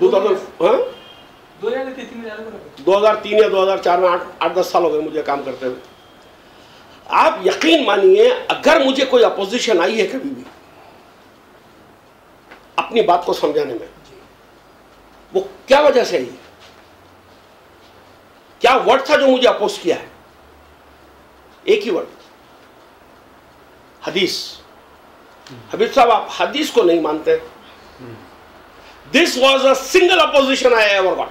2003 या 2004 में 8-10 साल हो गए मुझे काम करते हुए। आप यकीन मानिए, अगर मुझे कोई अपोजिशन आई है कभी भी अपनी बात को समझाने में, वो क्या वजह से आई, क्या वर्ड था जो मुझे अपोज किया है? एक ही वर्ड, हदीस। हबीब साहब, आप हदीस को नहीं मानते। This was a single opposition I ever got.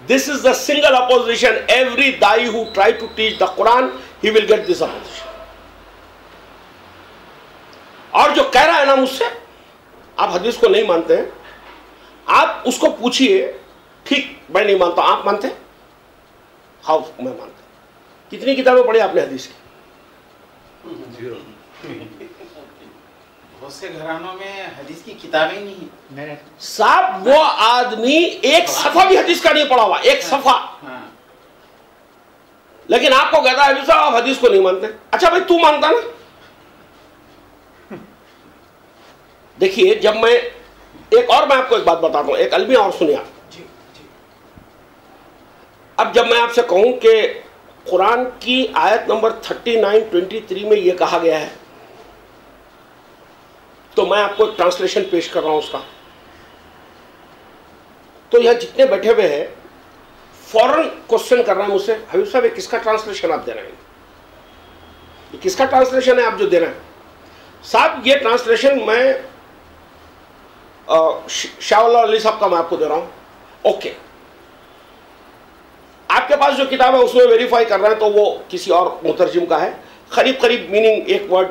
This is the single opposition. Every dai who try to teach the Quran, he will get this opposition. और जो कह रहा है ना मुझसे, आप हदीस को नहीं मानते हैं, आप उसको पूछिए, ठीक मैं नहीं मानता, आप मानते हैं? हाँ मैं मानता। कितनी किताबें पढ़ी आपने हदीस की? बहुत से घरानों में हदीस की किताबें ही नहीं। साहब वो आदमी एक सफा भी हदीस का नहीं पढ़ा हुआ, एक सफा। लेकिन आपको कहता है साहब आप हदीस को नहीं मानते। अच्छा भाई तू मानता ना? देखिए, जब मैं आपको एक बात बताता हूं, एक अलमिया और सुनिए आप। अब जब मैं आपसे कहूं कि कुरान की आयत नंबर 39-23 में यह कहा गया है, तो मैं आपको एक ट्रांसलेशन पेश कर रहा हूं उसका। तो यहां जितने बैठे हुए हैं फौरन क्वेश्चन कर रहे हैं मुझसे, हबीब साहब ये किसका ट्रांसलेशन आप दे रहे हैं? ये किसका ट्रांसलेशन है आप जो दे रहे हैं? साहब ये ट्रांसलेशन मैं शाह अली साहब का मैं आपको दे रहा हूं। ओके, आपके पास जो किताब है उसमें वेरीफाई कर रहे हैं तो वो किसी और मुतरजिम का है। करीब करीब मीनिंग एक वर्ड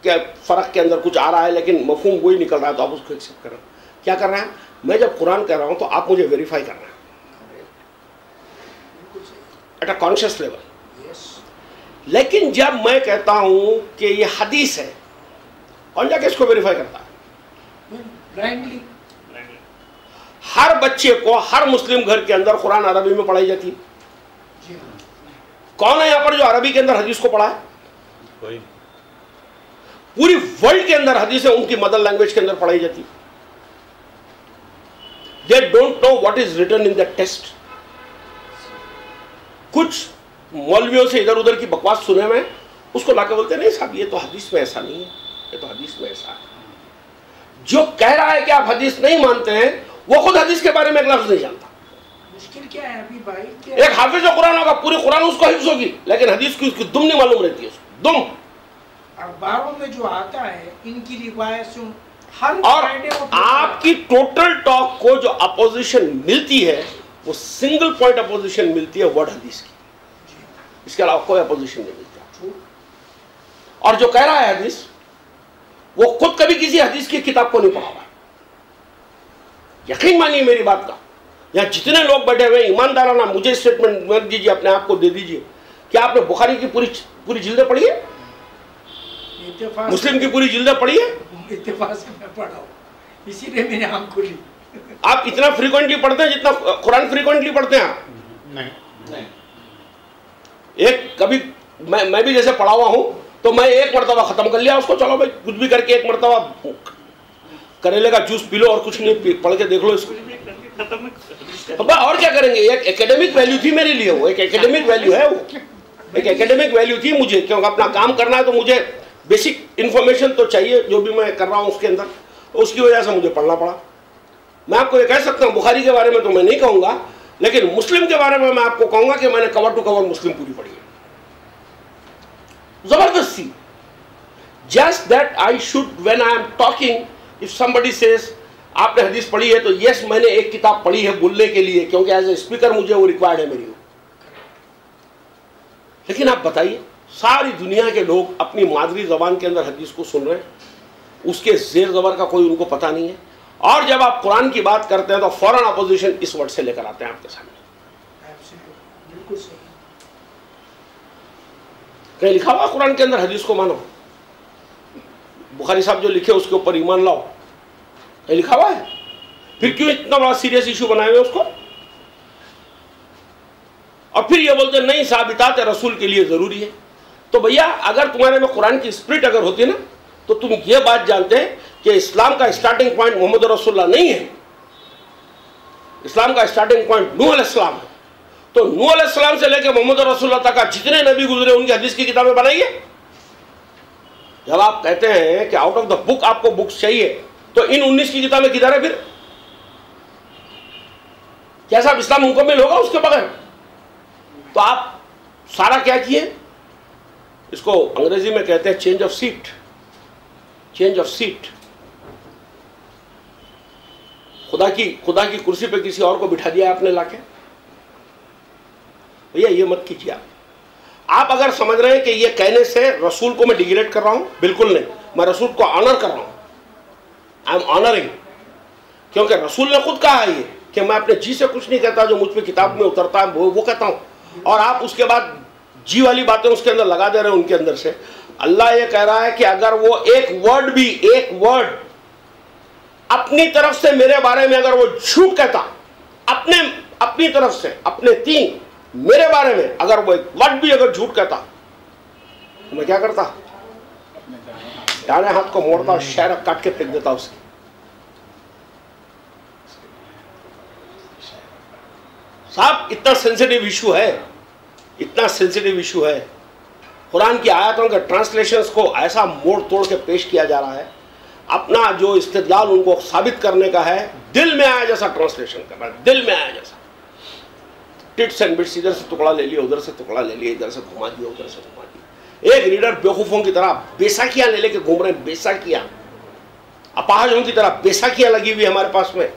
के फर्क के अंदर कुछ आ रहा है, लेकिन मफहूम वही निकल रहा है, तो आप उसको एक्सेप्ट कर रहे हैं। क्या कर रहे हैं? मैं जब कुरान कह रहा हूं तो आप मुझे वेरीफाई करना है एट अ कॉन्शियस लेवल। लेकिन जब मैं कहता हूं कि ये हदीस है, कौन जाके इसको वेरीफाई करता है? ब्लाइंडली। हर बच्चे को हर मुस्लिम घर के अंदर कुरान अरबी में पढ़ाई जाती है। कौन है यहां पर जो अरबी के अंदर हदीस को पढ़ा है? कोई। पूरी वर्ल्ड के अंदर हदीसें उनकी मदर लैंग्वेज के अंदर पढ़ाई जाती है। They don't know what is written in the text. कुछ मौलवियों से इधर उधर की बकवास सुने में उसको लाके बोलते नहीं साहब ये तो हदीस में ऐसा नहीं है, ये तो हदीस में ऐसा है। जो कह रहा है कि आप हदीस नहीं मानते हैं वो खुद हदीस के बारे में एक लफ्ज नहीं जानता। मुश्किल क्या है अभी भाई? एक हाफिज कुरान होगा, पूरी कुरान उसको हिफ्ज होगी, लेकिन हदीस की उसकी दुम नहीं मालूम रहती है उसको, दुम। अखबारों में जो आता है इनकी रिवायत से हर और आपकी टोटल टॉक को जो अपोजिशन मिलती है वो सिंगल पॉइंट अपोजिशन मिलती है वर्ड हदीस की, इसके अलावा कोई अपोजिशन नहीं मिलता। और जो कह रहा है हदीस वो खुद कभी किसी हदीस की किताब को नहीं पढ़ा हुआ। यकीन मानिए मेरी बात का, यहां जितने लोग बैठे हुए ईमानदाराना मुझे स्टेटमेंट मत दीजिए, अपने आप को दे दीजिए। क्या आपने बुखारी की पूरी जिल्दें पढ़ी है? मुस्लिम की पूरी जिल्दें पढ़ी है? इत्तेफाक से मैं पढ़ा हूं, इसीलिए मैंने आंख खुली। आप इतना फ्रीक्वेंटली पढ़ते हैं जितना कुरान फ्रीक्वेंटली पढ़ते हैं आप? नहीं। एक कभी मैं भी जैसे पढ़ा हुआ हूं तो मैं एक मरतबा खत्म कर लिया उसको, चलो भाई कुछ भी करके एक मरतबा करेले का जूस पी लो और कुछ नहीं, पढ़ के देख लो इसको। और क्या करेंगे? एक एकेडमिक वैल्यू थी मेरे लिए, वो एक एकेडमिक वैल्यू है, वो एक एकेडमिक वैल्यू थी मुझे, क्योंकि अपना काम करना है तो मुझे बेसिक इंफॉर्मेशन तो चाहिए जो भी मैं कर रहा हूँ उसके अंदर, तो उसकी वजह से मुझे पढ़ना पड़ा। मैं आपको ये कह सकता हूँ बुखारी के बारे में तो मैं नहीं कहूँगा, लेकिन मुस्लिम के बारे में मैं आपको कहूँगा कि मैंने कवर टू कवर मुस्लिम पूरी पढ़ी है, जबरदस्ती। Just that I should when I am talking, if somebody says आपने हदीस पढ़ी है, तो यस मैंने एक किताब पढ़ी है बोलने के लिए, क्योंकि एज ए स्पीकर मुझे वो रिक्वायर्ड है मेरी। लेकिन आप बताइए, सारी दुनिया के लोग अपनी मादरी जबान के अंदर हदीस को सुन रहे हैं, उसके जेर जबर का कोई उनको पता नहीं है, और जब आप कुरान की बात करते हैं तो फौरन अपोजिशन इस वर्ड से लेकर आते हैं आपके सामने। बिल्कुल सही। कहीं लिखा हुआ कुरान के अंदर हदीस को मानो? बुखारी साहब जो लिखे उसके ऊपर ईमान लाओ, कहीं लिखा हुआ है? फिर क्यों इतना बड़ा सीरियस इशू बनाए हुए उसको? और फिर ये बोलते नहीं साहब इताअत रसूल के लिए जरूरी है। तो भैया अगर तुम्हारे में कुरान की स्पिरिट अगर होती ना तो तुम ये बात जानते हैं कि इस्लाम का स्टार्टिंग पॉइंट मोहम्मद रसूलुल्लाह नहीं है, इस्लाम का स्टार्टिंग पॉइंट नूह अलैहिस्सलाम है। तो नूह अलैहिस्सलाम से लेकर मोहम्मद रसूलुल्लाह तक का जितने नबी गुजरे उनकी हदीस की किताबें बनाइए। जब आप कहते हैं कि आउट ऑफ द बुक आपको बुक्स चाहिए, तो इन 19 की किताबें किधर है फिर? क्या साहब इस्लाम मुकम्मल होगा उसके बगैर? तो आप सारा क्या किए, इसको अंग्रेजी में कहते हैं change of seat, change of seat. खुदा की कुर्सी पे किसी और को बिठा दिया आपने लाके। भैया ये मत कीजिए। आप अगर समझ रहे हैं कि ये कहने से रसूल को मैं डिग्रेड कर रहा हूं, बिल्कुल नहीं, मैं रसूल को ऑनर कर रहा हूं, आई एम ऑनरिंग, क्योंकि रसूल ने खुद कहा है ये कि मैं अपने जी से कुछ नहीं कहता, जो मुझ पे किताब में उतरता है वो कहता हूं। और आप उसके बाद जी वाली बातें उसके अंदर लगा दे रहे हैं उनके अंदर से। अल्लाह ये कह रहा है कि अगर वो एक वर्ड अपनी तरफ से मेरे बारे में अगर वो झूठ कहता, अपनी तरफ से अपने तीन मेरे बारे में अगर वो एक वर्ड भी अगर झूठ कहता, तो मैं क्या करता? दाहिने हाथ को मोड़ता और शहर काट के फेंक देता उसकी। साहब इतना सेंसिटिव इशू है, इतना सेंसिटिव इशू है। कुरान की आयतों के ट्रांसलेशंस को ऐसा मोड़ तोड़ के पेश किया जा रहा है, अपना जो इस्तेदलाल उनको साबित करने का है, दिल में आया जैसा ट्रांसलेशन करना, दिल में आया जैसा, टिट्स एंड बिट्स, इधर से टुकड़ा ले लिया, उधर से टुकड़ा ले लिया, इधर से घुमा दिया, उधर से घुमा दिया। एक रीडर बेवकूफों की तरह बेसाखियां ले लेके घूम रहे हैं, बेसाखियां, अपाहजों की तरह बेसाखियां लगी हुई हमारे पास में।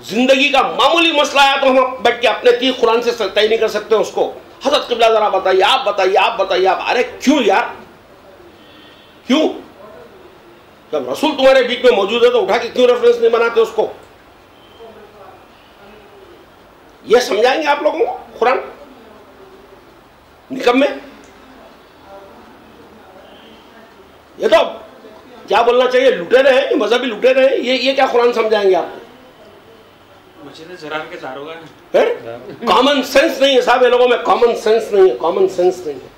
जिंदगी का मामूली मसला आया तो हम बैठ के अपने तीर कुरान से तय नहीं कर सकते उसको। हज़रत क़िबला जरा बताइए, आप बताइए, आप बताइए, आप। अरे क्यों यार, क्यों? जब रसूल तुम्हारे बीच में मौजूद है तो उठा के क्यों रेफरेंस नहीं बनाते उसको? ये समझाएंगे आप लोगों को कुरान? निकम्मे, ये तो क्या बोलना चाहिए, लुटेरे हैं, ये मजहबी लुटेरे हैं, ये क्या कुरान समझाएंगे आपको? फिर कॉमन सेंस नहीं है साहब, ये लोगों में कॉमन सेंस नहीं है, कॉमन सेंस नहीं है।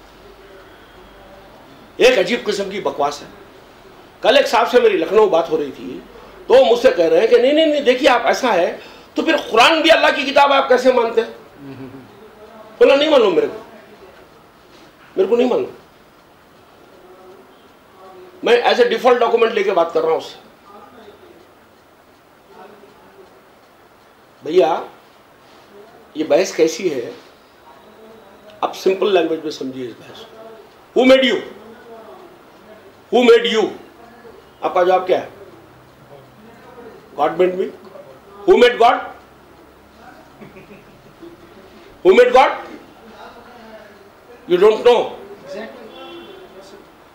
एक अजीब किस्म की बकवास है। कल एक साहब से मेरी लखनऊ बात हो रही थी, तो मुझसे कह रहे हैं कि नहीं देखिए आप, ऐसा है तो फिर कुरान भी अल्लाह की किताब है, आप कैसे मानते हैं? बोला नहीं मालूम, मेरे को नहीं मालूम, मैं एज ए डिफॉल्ट डॉक्यूमेंट लेके बात कर रहा हूं उससे। भैया ये बहस कैसी है, आप सिंपल लैंग्वेज में समझिए इस बहस को। Who made you? Who made you? आपका जवाब क्या है? God made me. Who made God? Who made God? You don't know,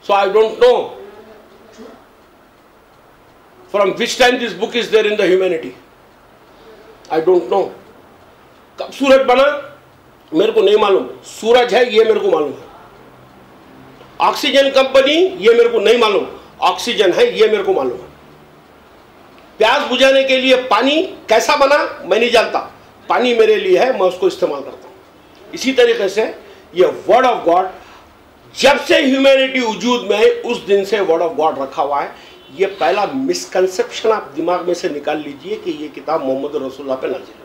so I don't know from which time this book is there in the humanity. I don't know. कब सूरज बना मेरे को नहीं मालूम, सूरज है ये मेरे को मालूम है। ऑक्सीजन कब बनी ये मेरे को नहीं मालूम, ऑक्सीजन है ये मेरे को मालूम है। प्यास बुझाने के लिए पानी कैसा बना मैं नहीं जानता, पानी मेरे लिए है, मैं उसको इस्तेमाल करता हूं। इसी तरीके से ये वर्ड ऑफ गॉड जब से ह्यूमैनिटी वजूद में है उस दिन से वर्ड ऑफ गॉड रखा हुआ है। ये पहला मिसकंसेप्शन आप दिमाग में से निकाल लीजिए कि ये किताब मोहम्मद रसूलुल्लाह पे नाजिल है।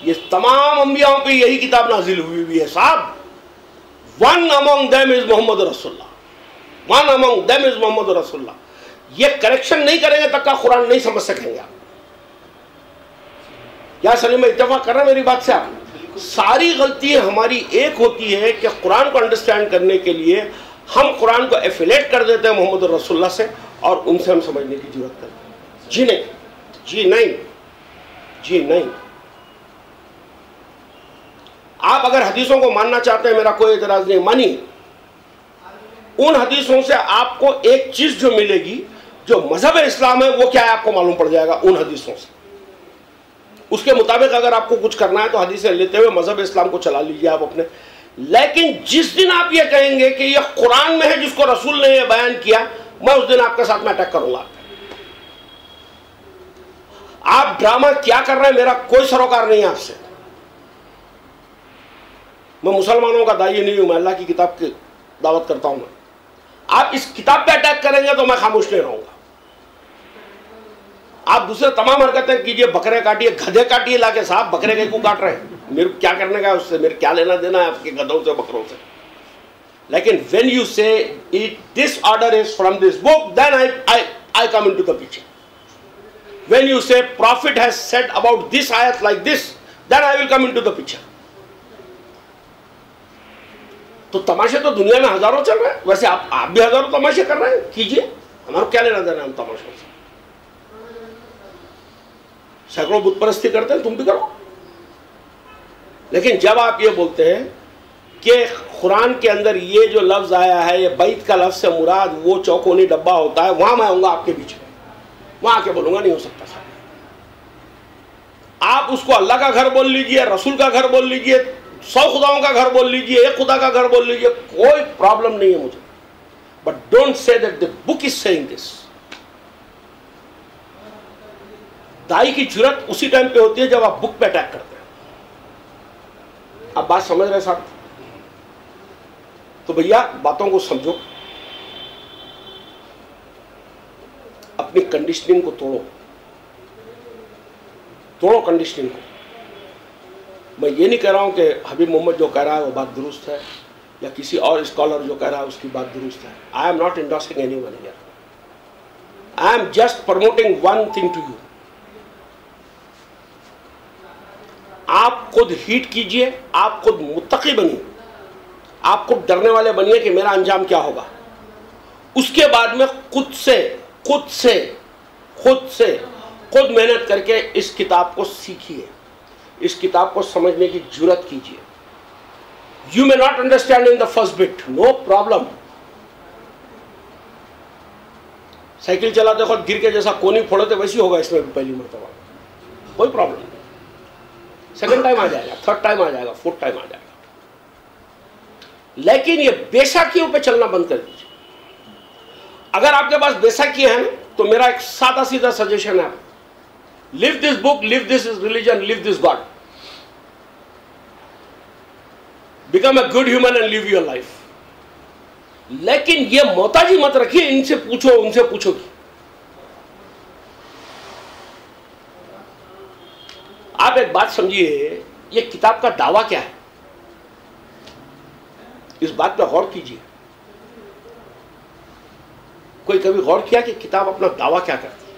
ये तमाम अंबियाओं पे यही किताब नाजिल हुई है साहब। One among them is Mohammed रसूलुल्लाह, one among them is Mohammed रसूलुल्लाह। ये करेक्शन नहीं करेंगे तब का कुरान नहीं समझ सकेंगे आप। क्या सलीम इत्तेफाक कर रहे हैं मेरी बात से आप? सारी गलती हमारी एक होती है कि कुरान को अंडरस्टैंड करने के लिए हम कुरान को एफिलेट कर देते हैं मोहम्मद रसूलुल्लाह से और उनसे हम समझने की जरूरत करते हैं। जी नहीं, जी नहीं, जी नहीं। आप अगर हदीसों को मानना चाहते हैं, मेरा कोई एतराज नहीं, मानिए। उन हदीसों से आपको एक चीज जो मिलेगी, जो मजहब इस्लाम है वो क्या है आपको मालूम पड़ जाएगा उन हदीसों से। उसके मुताबिक अगर आपको कुछ करना है तो हदीसें लेते हुए मजहब इस्लाम को चला लीजिए आप अपने। लेकिन जिस दिन आप ये कहेंगे कि ये कुरान में है जिसको रसूल ने ये बयान किया, मैं उस दिन आपके साथ में अटैक करूंगा। आप ड्रामा क्या कर रहे हैं मेरा कोई सरोकार नहीं है आपसे। मैं मुसलमानों का दाई नहीं हूं, मैं अल्लाह की किताब की दावत करता हूं। मैं आप इस किताब पे अटैक करेंगे तो मैं खामोश नहीं रहूंगा। आप दूसरे तमाम हरकतें कीजिए, बकरे काटिए, गधे काटिए लाके, साहब बकरे के क्यों काट रहे हैं, मेरे को क्या करने का है उससे, मेरे क्या लेना देना है आपके गधों से बकरों से। लेकिन when you say it this order is from this book, then I come into the picture. When you say prophet has said about this आयत like this, then I will come into the picture. तो तमाशे तो दुनिया में हजारों चल रहे हैं, वैसे आप भी हजारों तमाशे कर रहे हैं, कीजिए, हमारा क्या लेना देना हम तमाशों से। सैकड़ों बुत परस्ती करते हैं, तुम भी करो। लेकिन जब आप ये बोलते हैं कि कुरान के अंदर ये जो लफ्ज आया है, ये बैत का लफ्ज से मुराद वो चौकोनी डब्बा होता है, वहां मैं आऊंगा आपके बीच में, वहां आके बोलूंगा नहीं हो सकता साहब। आप उसको अल्लाह का घर बोल लीजिए, रसूल का घर बोल लीजिए, 100 खुदाओं का घर बोल लीजिए, एक खुदा का घर बोल लीजिए, कोई प्रॉब्लम नहीं है मुझे। But don't say that the book is saying this. दाई की जरूरत उसी टाइम पे होती है जब आप बुक पे अटैक करते हैं। आप बात समझ रहे साहब? तो भैया बातों को समझो, अपनी कंडीशनिंग को तोड़ो, तोड़ो कंडीशनिंग को। मैं ये नहीं कह रहा हूं कि हबीब मोहम्मद जो कह रहा है वो बात दुरुस्त है, या किसी और स्कॉलर जो कह रहा है उसकी बात दुरुस्त है। I am not endorsing anyone here, I am just promoting one thing to you. आप खुद हीट कीजिए, आप खुद मुत्तकी बनिए, आप खुद डरने वाले बनिए कि मेरा अंजाम क्या होगा। उसके बाद में खुद मेहनत करके इस किताब को सीखिए, इस किताब को समझने की जुर्रत कीजिए। You may not understand in the first bit, no problem. Cycle चलाते वक्त गिर के जैसा कोनी फोड़े थे वैसी होगा इसमें भी पहली मरतबा, कोई प्रॉब्लम नहीं। सेकंड टाइम आ जाएगा, थर्ड टाइम आ जाएगा, फोर्थ टाइम आ जाएगा। लेकिन ये बेसाखियों पे चलना बंद कर दीजिए। अगर आपके पास बेसाखी है ना, तो मेरा एक सादा सीधा सजेशन है, live this book, live this religion, live this God, become a good human and live your life. लेकिन ये मोहताजी मत रखिए, इनसे पूछो उनसे पूछो। आप एक बात समझिए, ये किताब का दावा क्या है, इस बात पर गौर कीजिए। कोई कभी गौर किया कि किताब अपना दावा क्या करती है?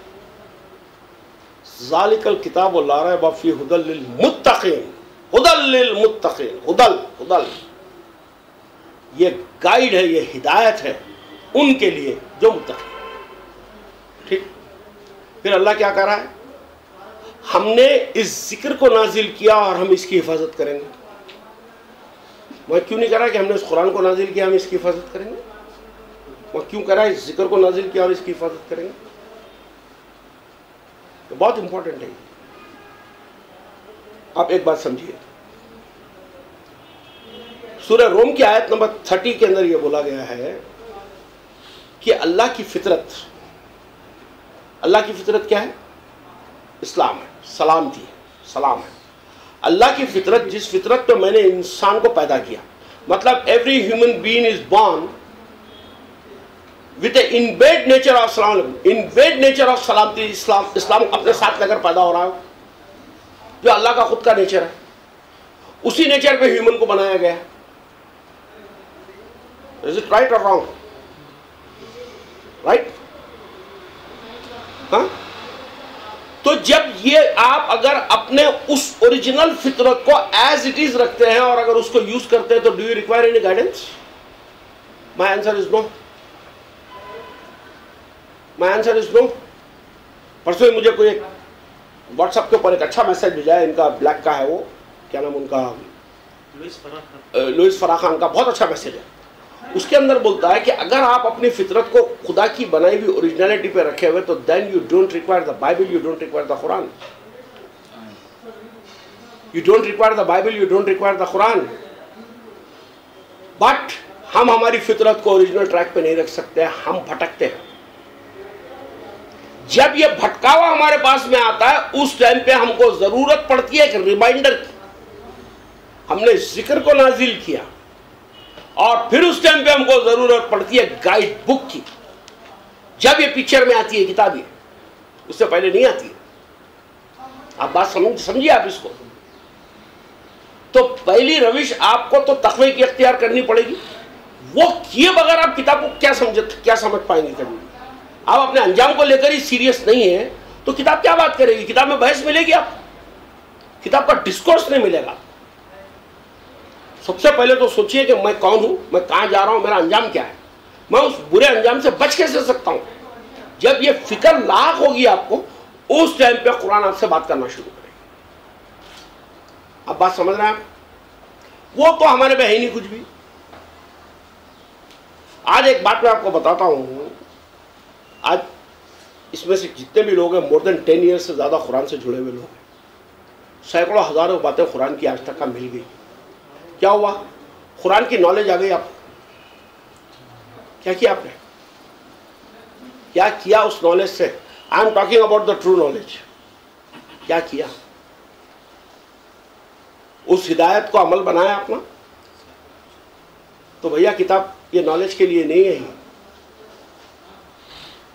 ज़ालिकल किताब ला रैब फीह हुदल लिल मुत्तक़ीन, हुदल लिल मुत्तक़ीन, हुदल ये गाइड है, ये हिदायत है उनके लिए जो मुत्तक़ी। ठीक, फिर अल्लाह क्या कर रहा है? हमने इस जिक्र को नाजिल किया और हम इसकी हिफाजत करेंगे। वह क्यों नहीं कह रहा कि हमने इस कुरान को नाजिल किया, हम इसकी हिफाजत करेंगे? वह क्यों कह रहा है इस जिक्र को नाजिल किया और इसकी हिफाजत करेंगे? तो बहुत इंपॉर्टेंट है। आप एक बात समझिए, सूरह रोम की आयत नंबर 30 के अंदर यह बोला गया है कि अल्लाह की फितरत क्या है? इस्लाम है, सलामती है, सलाम है। अल्लाह की फितरत, जिस फितरत पे मैंने इंसान को पैदा किया, मतलब every human being is born with embed nature of सलाम, इनबेड नेचर ऑफ सलामती। इस्लाम अपने साथ लेकर पैदा हो रहा है, जो अल्लाह का खुद का नेचर है, उसी नेचर पे ह्यूमन को बनाया गया है। इज इट राइट और रॉन्ग? राइट? हाँ? तो जब ये आप अगर अपने उस ओरिजिनल फितरत को एज इट इज रखते हैं और अगर उसको यूज करते हैं, तो do you require any guidance? My answer is no. My answer is no. परसों मुझे कोई एक व्हाट्सएप के ऊपर एक अच्छा मैसेज भेजा है, इनका ब्लैक का है, वो क्या नाम उनका, लुइस फराह खान का बहुत अच्छा मैसेज है। उसके अंदर बोलता है कि अगर आप अपनी फितरत को खुदा की बनाई हुई ओरिजिनलिटी पे रखे हुए, तो then you don't require the Bible, you don't require the Quran, you don't require the Bible, you don't require the Quran. But हम हमारी फितरत को ओरिजिनल ट्रैक पे नहीं रख सकते, हम भटकते हैं। जब ये भटकावा हमारे पास में आता है, उस टाइम पे हमको जरूरत पड़ती है एक रिमाइंडर की। हमने जिक्र को नाजिल किया, और फिर उस टाइम पे हमको जरूरत पड़ती है गाइड बुक की, जब ये पिक्चर में आती है किताब, ये उससे पहले नहीं आती है। आप बात समझिए आप इसको। तो पहली रविश आपको तो तकवे की अख्तियार करनी पड़ेगी। वो किए बगैर आप किताब को क्या समझ पाएंगे कभी? आप अपने अंजाम को लेकर ही सीरियस नहीं है तो किताब क्या बात करेगी? किताब में बहस मिलेगी? आप किताब का डिस्कोर्स नहीं मिलेगा। सबसे पहले तो सोचिए कि मैं कौन हूं, मैं कहां जा रहा हूं, मेरा अंजाम क्या है, मैं उस बुरे अंजाम से बच कैसे सकता हूं। जब ये फिक्र लाख होगी आपको, उस टाइम पे कुरान आपसे बात करना शुरू करेगी। अब बात समझ रहे हैं आप? वो तो हमारे में है ही नहीं कुछ भी। आज एक बात मैं आपको बताता हूं, आज इसमें से जितने भी लोग हैं, मोर देन 10 ईयर्स से ज्यादा कुरान से जुड़े हुए लोग हैं। सैकड़ों हजारों बातें कुरान की आज तक का मिल गई। क्या हुआ? कुरान की नॉलेज आ गई आपको। क्या किया आपने? क्या किया उस नॉलेज से? I am talking about the true knowledge. क्या किया? उस हिदायत को अमल बनाया अपना? तो भैया किताब ये नॉलेज के लिए नहीं है,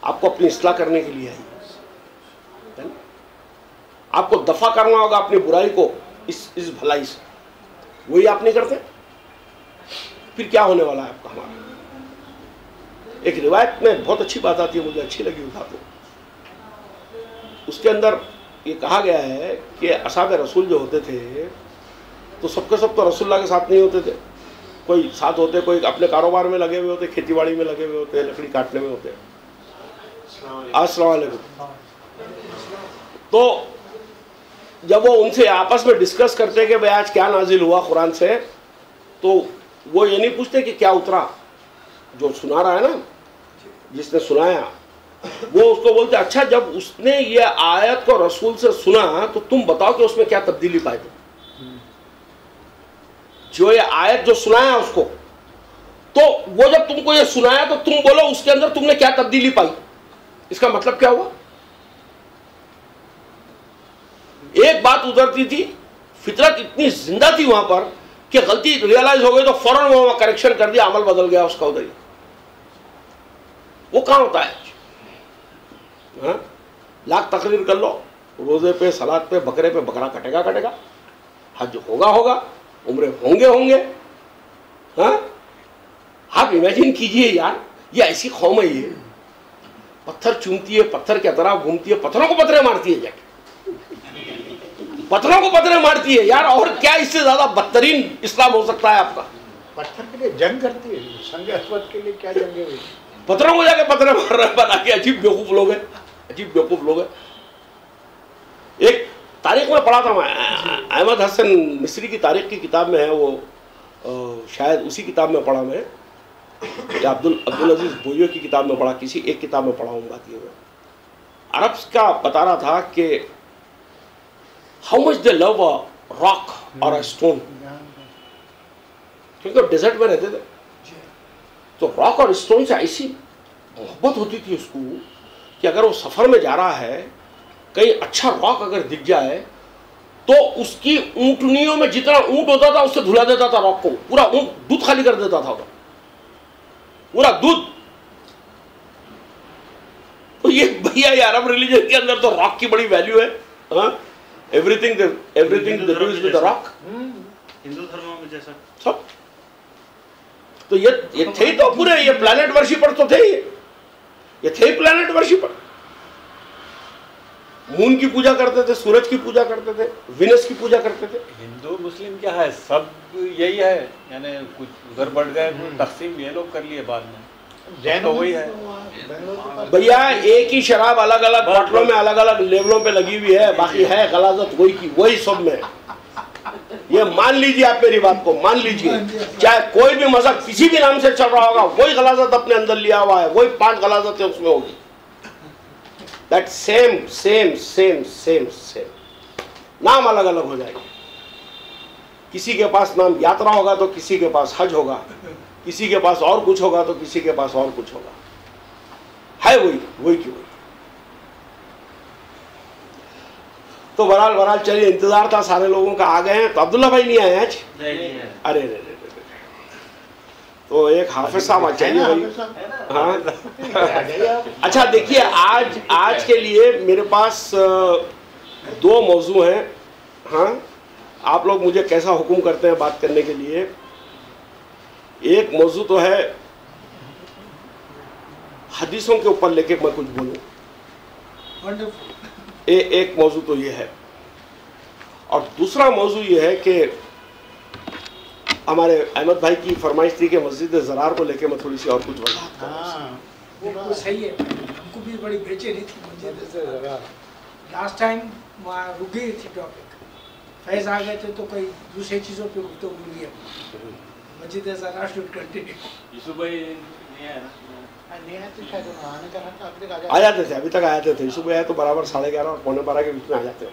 आपको अपनी इस्लाह करने के लिए है। आपको दफा करना होगा अपनी बुराई को इस भलाई से, वही आप नहीं करते, फिर क्या होने वाला है आपका? हमारा एक रिवायत में बहुत अच्छी बात आती है, मुझे अच्छी लगी उस बात। उसके अंदर ये कहा गया है कि असहाब रसूल जो होते थे तो सबके सब तो रसूलुल्लाह के साथ नहीं होते थे। कोई साथ होते, कोई अपने कारोबार में लगे हुए होते, खेतीबाड़ी में लगे हुए होते, लकड़ी काटने में होते। अस्सलाम वालेकुम। तो जब वो उनसे आपस में डिस्कस करते कि भाई आज क्या नाजिल हुआ कुरान से, तो वो ये नहीं पूछते कि क्या उतरा। जो सुना रहा है ना, जिसने सुनाया, वो उसको बोलते अच्छा जब उसने ये आयत को रसूल से सुना तो तुम बताओ कि उसमें क्या तब्दीली पाई तुम। जो ये आयत जो सुनाया उसको, तो वो जब तुमको ये सुनाया तो तुम बोलो उसके अंदर तुमने क्या तब्दीली पाई। इसका मतलब क्या हुआ? एक बात उतरती थी, फितरत इतनी जिंदा थी वहां पर कि गलती रियलाइज हो गई तो फौरन वो करेक्शन कर दिया, अमल बदल गया उसका उधर ही। वो कहां होता है? हाँ? लाख तकरीर कर लो, रोजे पे, सलाद पे, बकरे पे बकरा कटेगा कटेगा, हज होगा, उम्रे होंगे। हाँ? आप इमेजिन कीजिए यार, ये ऐसी कौम है, ये पत्थर चूमती है, पत्थर के तरफ घूमती है, पत्थरों को पत्थरे मारती है, जाके पत्थरों को पत्थरे मारती है यार। और क्या इससे ज्यादा बदतरीन इस्लाम हो सकता है आपका? पत्थर के लिए जंग करती है, संग असवद के लिए क्या जंग है? पत्थरों को जाके पत्थर मार रहा है बना के। अजीब बेवकूफ लोग हैं, अजीब बेवकूफ लोग हैं। एक तारीख में पढ़ा था मैं, अहमद हसन मिस्री की तारीख की किताब में है वो, शायद उसी किताब में पढ़ा मैं, या अब्दुल अजीज बोइयो की किताब में पढ़ा, किसी एक किताब में पढ़ा हूँ। बात ये अरब का बता रहा था कि how much they love a rock और अ स्टोन, क्योंकि डेजर्ट में रहते थे। तो रॉक और स्टोन से ऐसी मोहब्बत होती थी उसको कि अगर वो सफर में जा रहा है, कहीं अच्छा रॉक अगर दिख जाए तो उसकी ऊंटनियों में जितना ऊंट होता था उससे धुला देता था रॉक को, पूरा ऊंट दूध खाली कर देता था, पूरा दूध। तो ये भैया ये अरब रिलीजन के अंदर तो रॉक की बड़ी वैल्यू है। Everything they do is with the rock. Hindu धर्मों में जैसा सब तो ये थे तो पूरे, ये प्लैनेट वर्शिपर तो थे, ये थे प्लैनेट वर्शिपर। मून की पूजा करते थे, सूरज की पूजा करते थे, विनस की पूजा करते थे। हिंदू मुस्लिम क्या है, सब यही है, यानी कुछ उधर बढ़ गए, तकसीम ये लोग कर लिए बाद में, जैन तो वही है भैया। एक ही शराब अलग अलग बोतलों में अलग अलग लेवलों पे लगी हुई है, बाकी है गलाजत वही की वही सब में। ये मान लीजिए, आप मेरी बात को मान लीजिए, चाहे कोई भी मजहब किसी भी नाम से चल रहा होगा, वही गलाजत अपने अंदर लिया हुआ है, वही 5 गलाजतें उसमें होगी। दैट सेम नाम अलग अलग हो जाएगा। किसी के पास नाम यात्रा होगा तो किसी के पास हज होगा, किसी के पास और कुछ होगा तो किसी के पास और कुछ होगा, है वही की वही। तो बहरहाल चलिए, इंतजार था सारे लोगों का, आ गए हैं। तो अब्दुल्ला भाई नहीं आए आज? अरे तो एक हाफिज साहब चाहिए भाई। हाँ अच्छा देखिए, आज के लिए मेरे पास 2 मौजू हैं। हाँ, आप लोग मुझे कैसा हुक्म करते हैं बात करने के लिए। एक मौजू तो है हदीसों के ऊपर लेके मैं कुछ बोलूं, एक मौजू तो ये है, और दूसरा मौजू ये है कि हमारे अहमद भाई की फरमाइश थी कि मस्जिद ज़रार को लेके मैं थोड़ी सी और कुछ वजाहत करूं। वो सही है, हमको भी बड़ी बेचैनी थी मस्जिद ज़रार। लास्ट टाइम वहाँ रुक गई थी टॉपिक, फैज आ गए थे तो कई दूसरी चीज़ों पे रुक तो भूल गया। मस्जिद ज़रार शुड कंटिन्यू। यूसुफ भाई आ जाते थे, अभी तक आ जाते थे। यूसुफ भाई आए तो बराबर 11:30 और 11:45 के बीच में आ जाते हैं।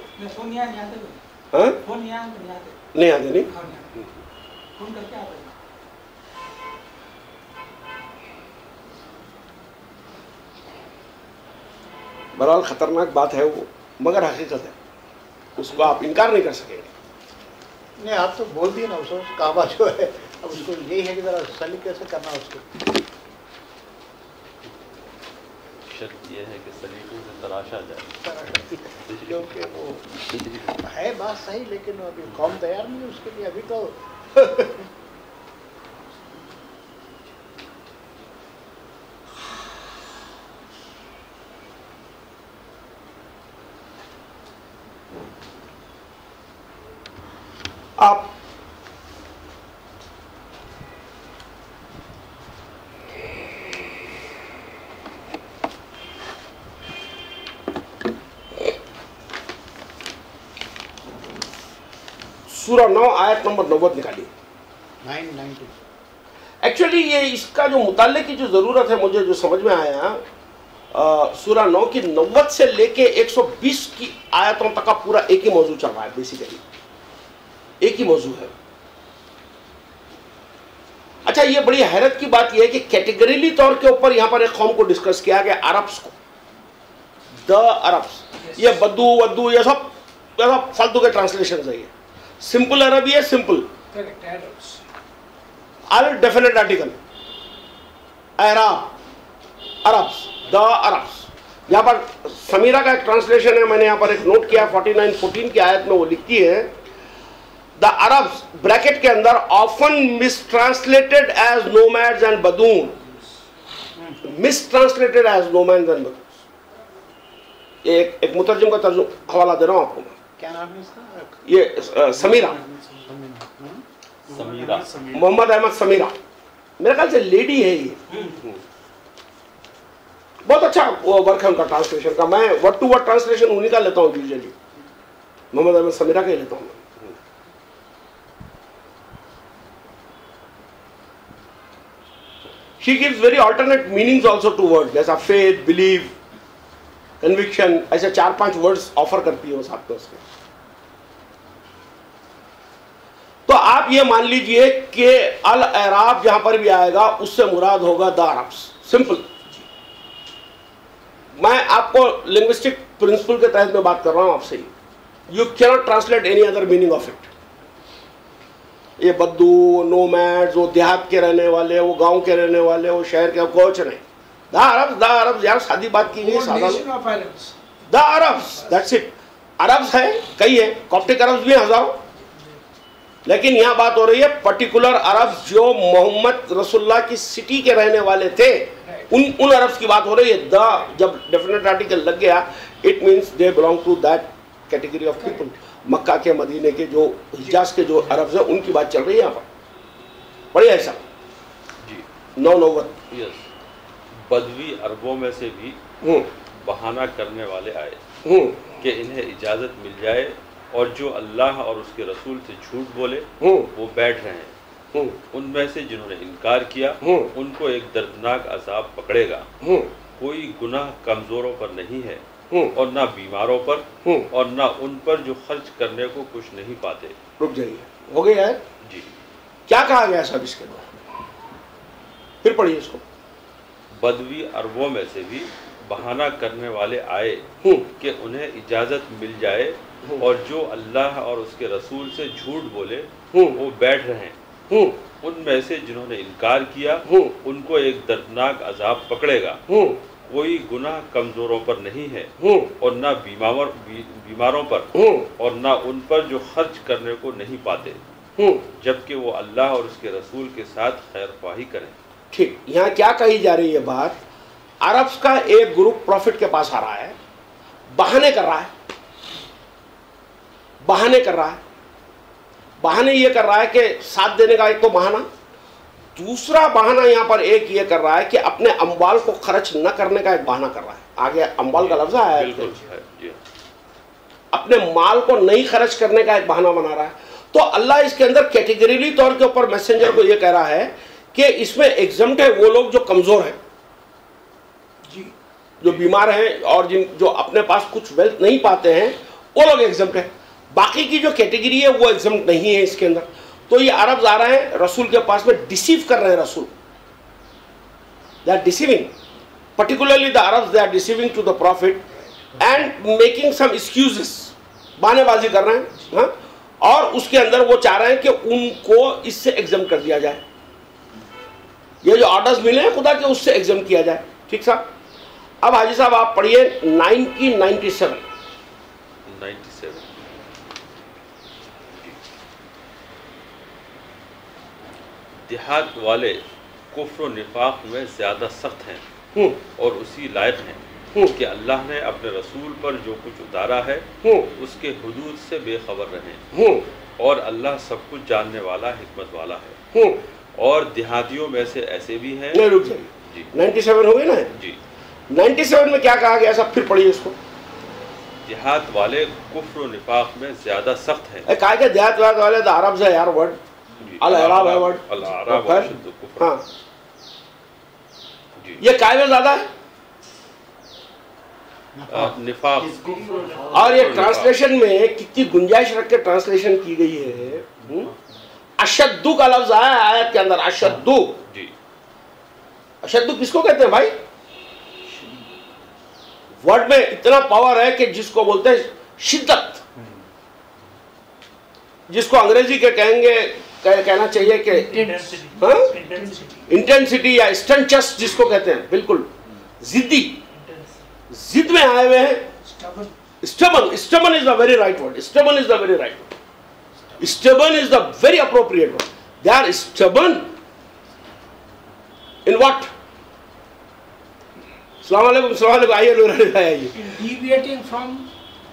नहीं आते नहीं। बहरहाल खतरनाक बात है वो, मगर हकीकत है, उसको आप इनकार नहीं कर सकेंगे। नहीं, आप तो बोल दिए ना, उसको काबा जो है, अब उसको यही है कि जरा सलीके से करना उसको। शर्त ये है कि सलीकों से तराशा जाए, क्योंकि वो है बात सही, लेकिन अभी कौम तैयार नहीं है उसके लिए अभी तो। आप सूरा 9 आयत नंबर 90 निकालिए। 990। एक्चुअली ये इसका जो मुताले की जो ज़रूरत है, मुझे जो समझ में आया, सूरा 9 की 90 से लेके 120 की आयतों तक का पूरा एक ही मौजू चल रहा है। बेसिकली एक ही मौजू है। अच्छा, ये बड़ी हैरत की बात यह है कि कैटेगरीली तौर के ऊपर यहां पर एक कौम को डिस्कस किया गया, अरब्स को, द अरब्स। ये बद्दू वद्दू ये सब फालतू के ट्रांसलेशन है। ये सिंपल अरबी है, simple definite article Arabs, the Arabs. यहां पर समीरा का एक ट्रांसलेशन है, मैंने यहां पर एक नोट किया, 49:14 की आयत में वो लिखती है, द अरब्स ब्रैकेट के अंदर often mistranslated as nomads and Bedouin, mistranslated as nomads and Bedouin. एक मुतरजम का तर्जुमा हवाला दे रहा हूं आपको। क्या नाम है इसका? ये समीरा, मोहम्मद अहमद समीरा, मेरे ख्याल से लेडी है ये। बहुत अच्छा वर्क है उनका ट्रांसलेशन का। मैं वर्ड टू वर्ड ट्रांसलेशन उन्हीं का लेता हूँ यूजुअली, मोहम्मद अहमद समीरा का ही लेता हूँ। She gives very alternate meanings also to words, जैसा faith, belief, conviction, ऐसे 4-5 वर्ड्स ऑफर करती है वो साथ में उसके। तो आप ये मान लीजिए कि अल अराब जहां पर भी आएगा उससे मुराद होगा द अरब्स, सिंपल। मैं आपको लिंग्विस्टिक प्रिंसिपल के तहत में बात कर रहा हूं आपसे। You can not translate any other meaning of it. ये बद्दू, नोमैड्स, वो देहात के रहने वाले, वो गांव के रहने वाले, वो शहर के, कुछ नहीं। द अरब्स यार, सादी बात की गई, सादा the Arabs, that's it. Arabs है, कई है, कॉप्टिक अरब्स भी हजारों, लेकिन यहां बात हो रही है पर्टिकुलर अरब्स जो मोहम्मद रसूलुल्लाह की सिटी के रहने वाले थे, उन अरब्स की बात हो रही है। द जब डेफिनेट आर्टिकल लग गया, it means they belong to that category of people. Mecca के, मदीने के, जो हिजाज के जो अरब्स हैं, उनकी बात चल रही है यहाँ पर। बढ़िया है साहब। 9 बदवी अरबों में से भी बहाना करने वाले आए कि इन्हें इजाज़त मिल जाए, और जो अल्लाह और उसके रसूल से झूठ बोले वो बैठ रहे हैं। उनमें से जिन्होंने इनकार किया उनको एक दर्दनाक अजाब पकड़ेगा। कोई गुनाह कमज़ोरों पर नहीं है और ना बीमारों पर, और ना उन पर जो खर्च करने को कुछ नहीं पाते। रुक जाइए, हो गया है जी। क्या कहा गया सब इसके बाद? फिर पढ़िए इसको। बदवी अरबों में से भी बहाना करने वाले आए कि उन्हें इजाज़त मिल जाए, और जो अल्लाह और उसके रसूल से झूठ बोले वो बैठ रहे हैं। उनमें से जिन्होंने इनकार किया उनको एक दर्दनाक अजाब पकड़ेगा। कोई गुनाह कमजोरों पर नहीं है और ना बीमारों पर और ना उन पर जो खर्च करने को नहीं पाते, जबकि वो अल्लाह और उसके रसूल के साथ खैरख्वाही करें। ठीक, यहाँ क्या कही जा रही है बात? अरब का एक ग्रुप प्रॉफिट के पास आ रहा है, बहाने कर रहा है, बहाने ये कर रहा है कि साथ देने का एक तो बहाना, दूसरा बहाना यहाँ पर एक ये कर रहा है कि अपने अम्वाल को खर्च न करने का एक बहाना कर रहा है। आगे अम्वाल का लफ्ज आया है, अपने माल को नहीं खर्च करने का एक बहाना बना रहा है। तो अल्लाह इसके अंदर कैटेगरीली तौर के ऊपर मैसेंजर को ये कह रहा है कि इसमें एग्जम्प्ट है वो लोग जो कमजोर हैं, जो बीमार हैं और जो अपने पास कुछ वेल्थ नहीं पाते हैं, वो लोग एग्जम्प्ट है। बाकी की जो कैटेगरी है वो एग्जम्प्ट नहीं है इसके अंदर। तो ये अरब आ रहे हैं रसूल के पास में, डिसीव कर रहे हैं रसूल, they are deceiving, particularly the Arabs, they are deceiving to the prophet and making some excuses, बहानेबाजी कर रहे हैं। हाँ, और उसके अंदर वो चाह रहे हैं कि उनको इससे एग्जम्प्ट कर दिया जाए, ये जो ऑर्डर्स मिले हैं खुदा के उससे एग्जम्प्ट किया जाए। ठीक साहब, अब हाजी साहब आप पढ़िए 97। देहात वाले कुफ्र और निफाक में ज़्यादा सख्त हैं और उसी लायक हैं कि अल्लाह ने अपने रसूल पर जो कुछ उतारा है उसके हुदूद से बेखबर रहें, और अल्लाह सब कुछ जानने वाला, हिकमत वाला है। और देहातियों में से ऐसे भी हैं। नहीं, रुक जाइए, 97 हो गए ना जी। 97 में क्या कहा गया, सब फिर पढ़िए इसको। देहात वाले कुफ्र और निफाक में ज़्यादा सख्त हैं। कहा क्या देहात वाले? द अरब से यार वर्ड अल-अराब है वर्ड, हाँ, ये काय में ज्यादा है निफाक। और ये ट्रांसलेशन में कितनी गुंजाइश रख के ट्रांसलेशन की गई है। अशद्दु का लफ्ज आया आयत के अंदर, अशद्दु। अशद्दु किसको कहते हैं भाई? वर्ड में इतना पावर है कि जिसको बोलते हैं शिद्दत, जिसको अंग्रेजी के कहेंगे, कहना चाहिए कि इंटेंसिटी या स्टंचस जिसको कहते हैं, बिल्कुल जिद्दी, जिद में आए हुए हैं। Stubborn is the very right word, stubborn is the very right word, stubborn is the very appropriate word. They are stubborn in what? अस्सलाम वालेकुम, अस्सलाम वालेकुम, आइए। Deviating from?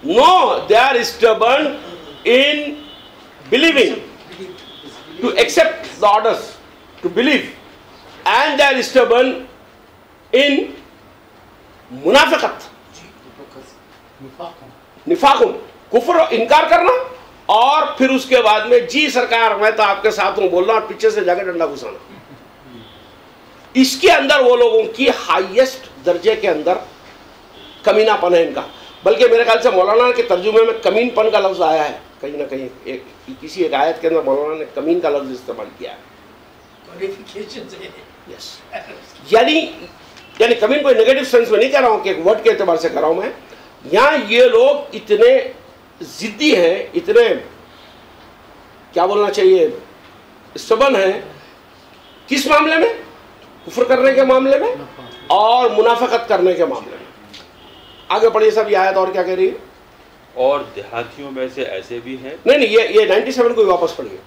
No, they are stubborn in believing, to accept the orders, to believe, and they are stubborn in मुनाफिकत, निफाकुम, कुफ्र, इनकार करना, और फिर उसके बाद में जी सरकार मैं तो आपके साथ हूं बोलना और पीछे से जाकर डंडा घुसाना। इसके अंदर वो लोगों की हाईएस्ट दर्जे के अंदर कमीनापन है इनका। बल्कि मेरे ख्याल से मौलाना के तर्जुमे में कमीनपन का लफ्ज आया है कहीं ना कहीं, किसी एक आयत के अंदर मौलाना ने कमीन का लफ्ज इस्तेमाल किया है। यस, यानी कमीन कोई नेगेटिव सेंस में नहीं कह रहा हूं कि एक वर्ड के एतबार से कर रहा हूं मैं। यहाँ ये लोग इतने जिद्दी हैं, इतने क्या बोलना चाहिए, स्टबर्न है, किस मामले में? कुफ्र करने के मामले में और मुनाफिकत करने के मामले में। आगे पढ़िए सब ये आयत और क्या कह रही है? और देहातियों में से ऐसे भी हैं। नहीं, ये 97 को वापस पढ़िए।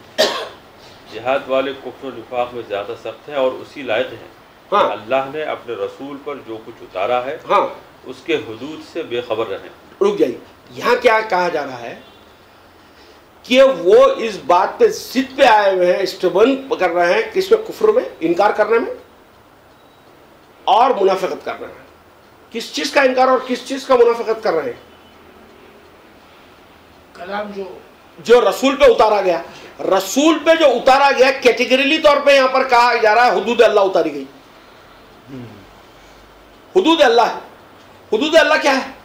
देहात वाले कुफ्र निफाक में ज्यादा सख्त है और उसी लायक हैं। हाँ। अल्लाह ने अपने रसूल पर जो कुछ उतारा है, हाँ, उसके हुदूद से बेखबर रहें। रुक जाइए, यहाँ क्या कहा जा रहा है कि वो इस बात पे जिद पे आए हुए हैं, स्टबर्न कर रहे हैं, किसमें? कुफ्र में, इनकार करने में और मुनाफिकत कर रहे हैं। किस चीज का इनकार और किस चीज का मुनाफिकत कर रहे हैं? कलाम जो रसूल पे उतारा गया, रसूल पे जो उतारा गया कैटेगरीली तौर पे यहां पर कहा जा रहा है हुदूद अल्लाह उतारी गई। हुदूद अल्लाह है। हुदूद अल्लाह क्या है?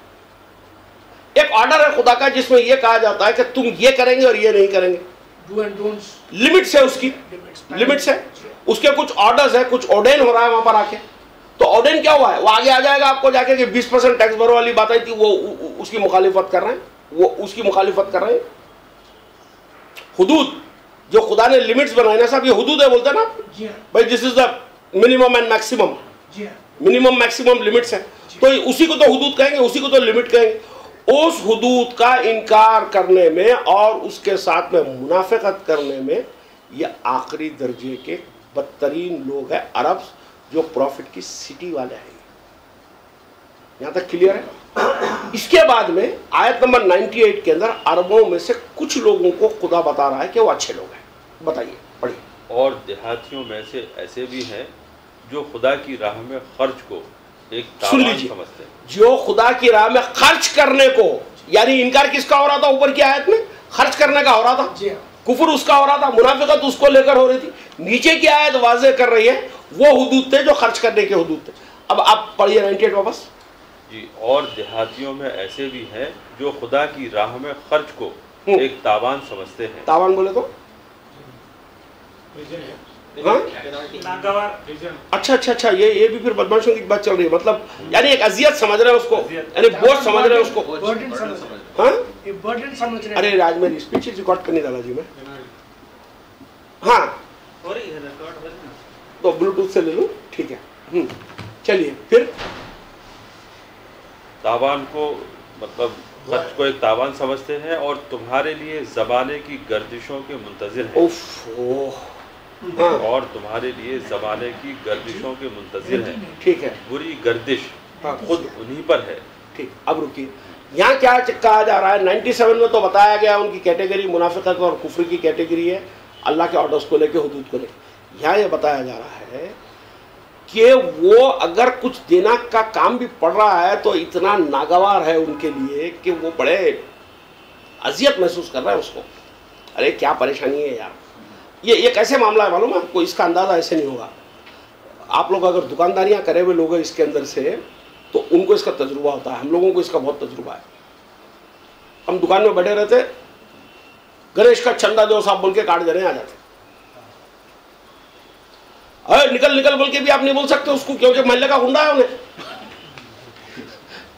एक ऑर्डर है खुदा का जिसमें यह कहा जाता है कि तुम ये करेंगे और ये नहीं करेंगे। डू एंड डोंट्स, लिमिट्स है, उसकी लिमिट्स है, उसके कुछ ऑर्डर्स है, कुछ ऑर्डेन हो रहा है वहां पर आके। तो ऑर्डेन क्या हुआ है? वो आगे आ जाएगा आपको जाके कि 20% टैक्स भरो वाली बात आई थी, वो उसकी मुखालिफत कर रहे हैं, वो उसकी मुखालिफत कर रहे हैं। हुदूद जो खुदा ने लिमिट्स बनाए ना साहब, ये हुदूद है बोलते हैं ना जी हाँ, भाई, this is the minimum and maximum, जी हाँ, मिनिमम मैक्सिमम लिमिट्स है, तो उसी को तो हुदूद कहेंगे, उसी को तो लिमिट कहेंगे। उस हुदूद का इनकार करने में और उसके साथ में मुनाफिकत करने में ये आखिरी दर्जे के बदतरीन लोग हैं अरब, जो प्रॉफिट की सिटी वाले हैं। यहाँ तक क्लियर है। इसके बाद में आयत नंबर 98 के अंदर अरबों में से कुछ लोगों को खुदा बता रहा है कि वो अच्छे लोग हैं। बताइए, पढ़िए। और देहातियों में से ऐसे भी हैं जो खुदा की राह में खर्च को एक सुन तावान लीजिए, समझते हैं। जो खुदा की राह में खर्च करने को, यानी इनकार किसका हो रहा था ऊपर की आयत में? खर्च करने का हो रहा था, जी हाँ, कुफर उसका हो रहा था, मुनाफिकत उसको लेकर हो रही थी। नीचे की आयत वाज़ेह कर रही है वो हुदूद थे जो खर्च करने के हुदूद थे। अब आप पढ़िए 98 वापस जी। और देहातियों में ऐसे भी हैं जो खुदा की राह में खर्च को एक तावान समझते हैं। तावान बोले तो हाँ? अच्छा अच्छा अच्छा, ये भी फिर बदमाशों की बात चल रही है, मतलब यानी एक अजियत समझ रहे हैं उसको, यानी बोझ समझ रहे हैं उसको। बर्डन समझ रहे हैं, हाँ, ये बर्डन समझ रहे हैं। अरे राज, मेरी स्पीच रिकॉर्ड करने डाला जी मैं। हाँ, हो रही है रिकॉर्ड हो रही है। तो ब्लूटूथ से ले लो, ठीक है। चलिए फिर। तावान को मतलब खर्च को एक तावान समझते हैं और तुम्हारे लिए ज़माने की गर्दिशों के मुंतज़िर हैं। हाँ, और तुम्हारे लिए ज़माने की गर्दिशों के मुंतज़िर हैं। ठीक है, बुरी गर्दिश हाँ। खुद उन्हीं पर है। ठीक। अब रुकिए, यहाँ क्या कहा जा रहा है? 97 में तो बताया गया उनकी कैटेगरी मुनाफिकत और कुफ्र की कैटेगरी है, अल्लाह के ऑर्डर्स को लेके, हुदूद को लेके। यहाँ ये बताया जा रहा है कि वो अगर कुछ देना का काम भी पड़ रहा है तो इतना नागवार है उनके लिए कि वो बड़े अजियत महसूस कर रहे हैं उसको। अरे क्या परेशानी है यार, ये कैसे मामला है मालूम है आपको? इसका अंदाज़ा ऐसे नहीं होगा। आप लोग अगर दुकानदारियाँ करे हुए लोग हैं इसके अंदर से, तो उनको इसका तजुर्बा होता है। हम लोगों को इसका बहुत तजुर्बा है। हम दुकान में बैठे रहते, गणेश का चंदा दो साहब बोल के कार्ड देने आ जाते। अरे निकल निकल बोल के भी आप नहीं बोल सकते उसको, क्योंकि महल्ले का गुंडा है उन्हें।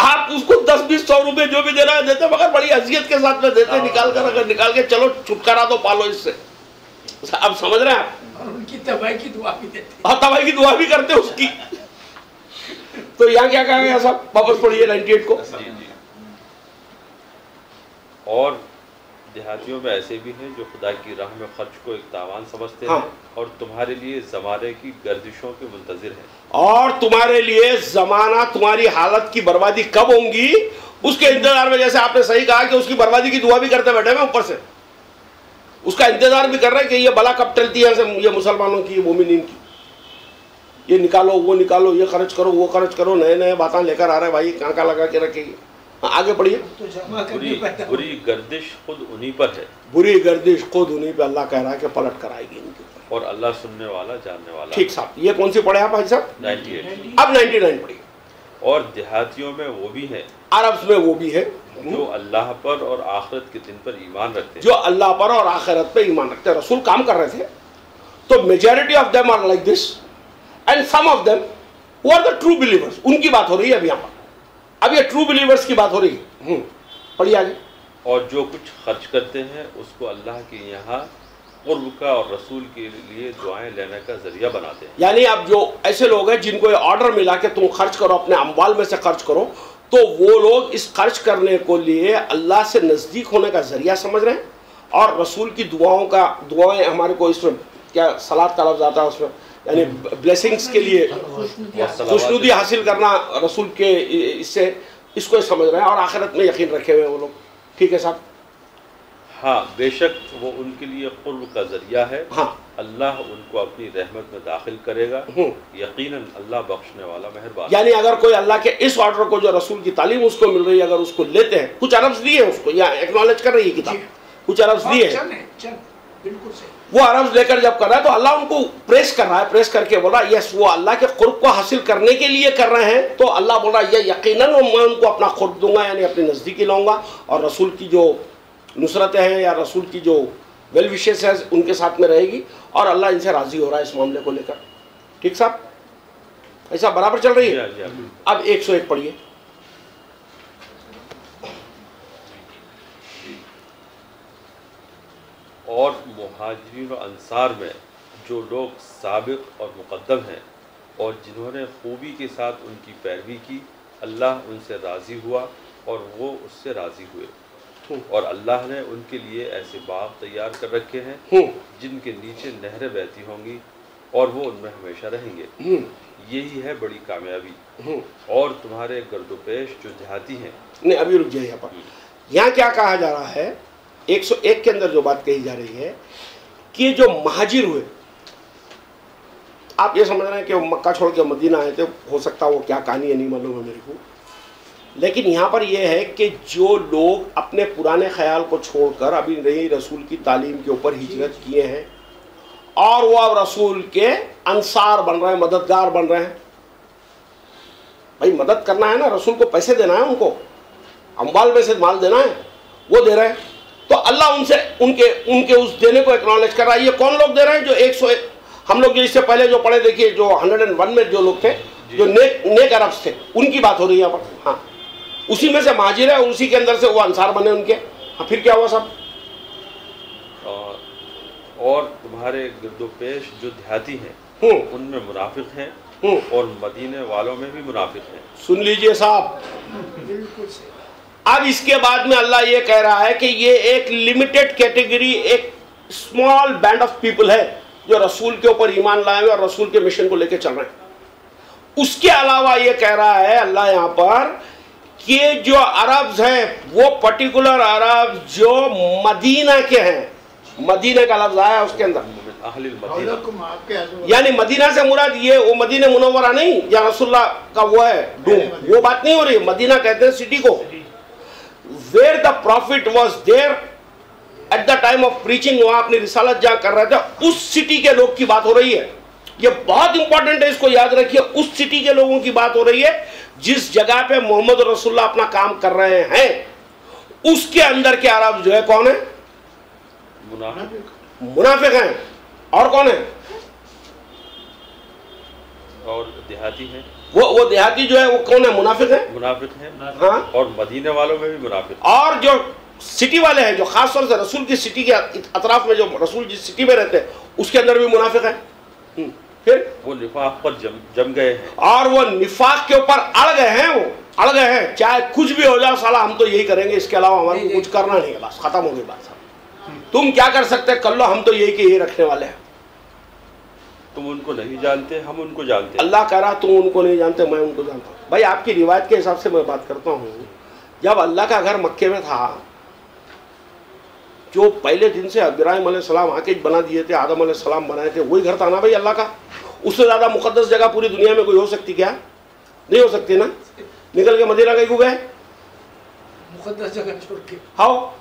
आप उसको 10-20-100 रुपए जो भी देना है देते, मगर बड़ी अजियत के साथ में देते, निकाल कर, अगर निकाल के चलो छुटकारा तो पालो इससे। अब समझ रहे हैं आप? और उनकी तबाही की दुआ भी देते। हाँ, तबाही की दुआ भी करते उसकी। तो यहाँ क्या कहा गया साहब? वापस पढ़िए 98 को। जी जी। और देहातियों में ऐसे भी हैं जो खुदा की राह में खर्च को एक तावान समझते हाँ। हैं और तुम्हारे लिए ज़माने की गर्दिशों के मुंतज़िर हैं। और तुम्हारे लिए जमाना, तुम्हारी हालत की बर्बादी कब होंगी उसके इंतजार में। जैसे आपने सही कहा कि उसकी बर्बादी की दुआ भी करते बैठे हैं ऊपर से, उसका इंतजार भी कर रहे हैं कि ये बला कब टलती है ये मुसलमानों की, मोमिनीन की। ये निकालो, वो निकालो, ये खर्च करो, वो खर्च करो, नए नए बातें लेकर आ रहे हैं भाई, कहाँ लगा के रखेगी। आगे पढ़िए। तो जमा करने पैदा बुरी गर्दिश खुद उन्हीं पर है। बुरी गर्दिश खुद उन्हीं पे अल्लाह कह रहा है कि पलट कर आएगी इनके ऊपर। और अल्लाह सुनने वाला, जानने वाला। ठीक साहब, ये कौन सी पढ़े आप भाई साहब? 98। अब 99 पढ़िए। और देहातियों में वो भी हैं अरब में वो भी है जो अल्लाह पर और आखिरत के दिन पर ईमान रखते हैं। जो अल्लाह पर और आखिरत पे ईमान रखते हैं। रसूल काम कर रहे थे, तो majority of them are like this and some of them वो आर द ट्रू बिलीवर्स। उनकी बात हो रही है अब यहाँ पर। अब ये ट्रू बिलीवर्स की बात हो रही है। पढ़िए आगे। और जो कुछ खर्च करते हैं उसको अल्लाह के यहाँ कुर्ब का और रसूल के लिए दुआएं लेने का जरिया बनाते हैं। यानी अब जो ऐसे लोग हैं जिनको ये ऑर्डर मिला कि तुम खर्च करो, अपने अम्वाल में से खर्च करो, तो वो लोग इस खर्च करने को लिए अल्लाह से नज़दीक होने का जरिया समझ रहे हैं। और रसूल की दुआएं हमारे को इसमें क्या सलात का लफ्ज़ आता है उसमें, यानी ब्लेसिंग्स के लिए खुशनुदी हासिल करना रसूल के, इससे इसको समझ रहे हैं और आखिरत में यकीन रखे हुए हैं वो लोग। ठीक है साहब? हाँ, बेशक वो उनके लिए कुर्ब का जरिया है। हाँ, अल्लाह उनको अपनी रहमत में दाखिल करेगा। यकीनन अल्लाह बख्शने वाला मेहरबान। यानी अगर कोई अल्लाह के इस ऑर्डर को, जो रसूल की तालीम उसको मिल रही है, अगर उसको लेते हैं, कुछ अरब्स दिए उसको, या एक्नॉलेज कर रही है किताब, कुछ अरब्स दिए हैं, बिल्कुल सही। वो अरब्स लेकर जब कर रहा है तो अल्लाह उनको प्रेस कर रहा है, प्रेस करके बोला यस वो अल्लाह के कुर्ब को हासिल करने के लिए कर रहे हैं। तो अल्लाह बोल रहा है ये यकीनन मैं उनको अपना कुर्ब दूंगा, यानी अपनी नज़दीकी लाऊंगा, और रसूल की जो नुसरतें हैं या रसूल की जो वेल विशेस है उनके साथ में रहेगी, और अल्लाह इनसे राज़ी हो रहा है इस मामले को लेकर। ठीक साहब? ऐसा बराबर चल रही है? अब 101 पढ़िए। और मुहाजिरीन और अंसार में जो लोग साबिक और मुक़द्दम हैं और जिन्होंने खूबी के साथ उनकी पैरवी की, अल्लाह उनसे राज़ी हुआ और वो उससे राज़ी हुए। और अल्लाह ने उनके लिए ऐसे बाग तैयार कर रखे हैं जिनके नीचे नहरें बहती होंगी और वो उनमें हमेशा रहेंगे। यही है बड़ी कामयाबी। और तुम्हारे गर्दोपेश जो देहाती हैं। नहीं, अभी रुक जाइए यहाँ पर। यहाँ क्या कहा जा रहा है, 101 के अंदर जो बात कही जा रही है कि जो महाजिर हुए, आप ये समझ रहे हैं कि वो मक्का छोड़ के मदीना आए थे, हो सकता है वो क्या कहानी है नहीं मालूम है मेरे को, लेकिन यहाँ पर यह है कि जो लोग अपने पुराने ख्याल को छोड़कर अभी नई रसूल की तालीम के ऊपर हिजरत किए हैं और वो अब रसूल के अंसार बन रहे हैं, मददगार बन रहे हैं। भाई मदद करना है ना, रसूल को पैसे देना है, उनको अम्बाल में से माल देना है, वो दे रहे हैं। तो अल्लाह उनसे उनके उस देने को एक्नॉलेज कर रहा है। ये कौन लोग दे रहे हैं? जो 101 हम लोग जो इससे पहले जो पढ़े देखिए, जो 101 में जो लोग थे, जो नेक अरब्स थे, उनकी बात हो रही है यहाँ पर। हाँ, उसी में से महाजिर है और उसी के अंदर से वो अंसार बने उनके। हाँ, फिर क्या हुआ सब? और तुम्हारे गिरदोपेश जो देहाती हैं उनमें मुनाफिक हैं और मदीने वालों में भी मुनाफिक हैं। सुन लीजिए साहब, बिल्कुल सही। अब इसके बाद में अल्लाह ये कह रहा है कि ये एक लिमिटेड कैटेगरी, एक स्मॉल बैंड ऑफ पीपल है जो रसूल के ऊपर ईमान लाए हुए और रसूल के मिशन को लेकर चल रहे हैं। उसके अलावा ये कह रहा है अल्लाह यहाँ पर कि जो अरब्स हैं, वो पर्टिकुलर अरब जो मदीना के हैं, मदीना का लफ्ज आया उसके अंदर, यानी मदीना से मुराद ये वो मदीना मुनव्वरा नहीं या रसूलुल्लाह का वो है डूम, वो बात नहीं हो रही। मदीना कहते हैं सिटी को, where the prophet was there at the time of preaching, वहां अपनी रिसालत जहां कर रहे थे, उस सिटी के लोग की बात हो रही है। ये बहुत इंपॉर्टेंट है, इसको याद रखिए। उस सिटी के लोगों की बात हो रही है जिस जगह पे मोहम्मद रसूलुल्लाह अपना काम कर रहे हैं। उसके अंदर के अरब जो है कौन है? मुनाफिक हैं। और कौन है? और देहाती हैं। वो देहाती जो है वो कौन है? मुनाफिक है। मुनाफिक हैं। हाँ, और मदीने वालों में भी मुनाफिक। और जो सिटी वाले हैं, जो खास तौर से रसूल की सिटी के अतराफ में, जो रसूल जिस सिटी में रहते हैं, उसके अंदर भी मुनाफिक है। फिर वो निफाक पर जम गए हैं और वो निफाक के ऊपर अड़ गए हैं। वो अड़ गए हैं, चाहे कुछ भी हो जाए, साला हम तो यही करेंगे, इसके अलावा हमारे को कुछ करना नहीं है, बस खत्म हो गई बात साहब। तुम क्या कर सकते कर लो, हम तो यही के यही रखने वाले हैं। तुम उनको नहीं जानते, हम उनको जानते। अल्लाह कह रहा तुम उनको नहीं जानते, मैं उनको जानता हूँ। भाई आपकी रिवायत के हिसाब से मैं बात करता हूँ, जब अल्लाह का घर मक्के में था, जो पहले दिन से इब्राहिम अलैहिस्सलाम आके बना दिए थे, आदम अलैहिस्सलाम बनाए थे, वही घर था ना भाई अल्लाह का। उससे ज़्यादा मुकद्दस जगह पूरी दुनिया में कोई हो सकती क्या? नहीं हो सकती ना। निकल के मदीना कहीं को गए, मुकद्दस जगह छोड़ के। हाँ,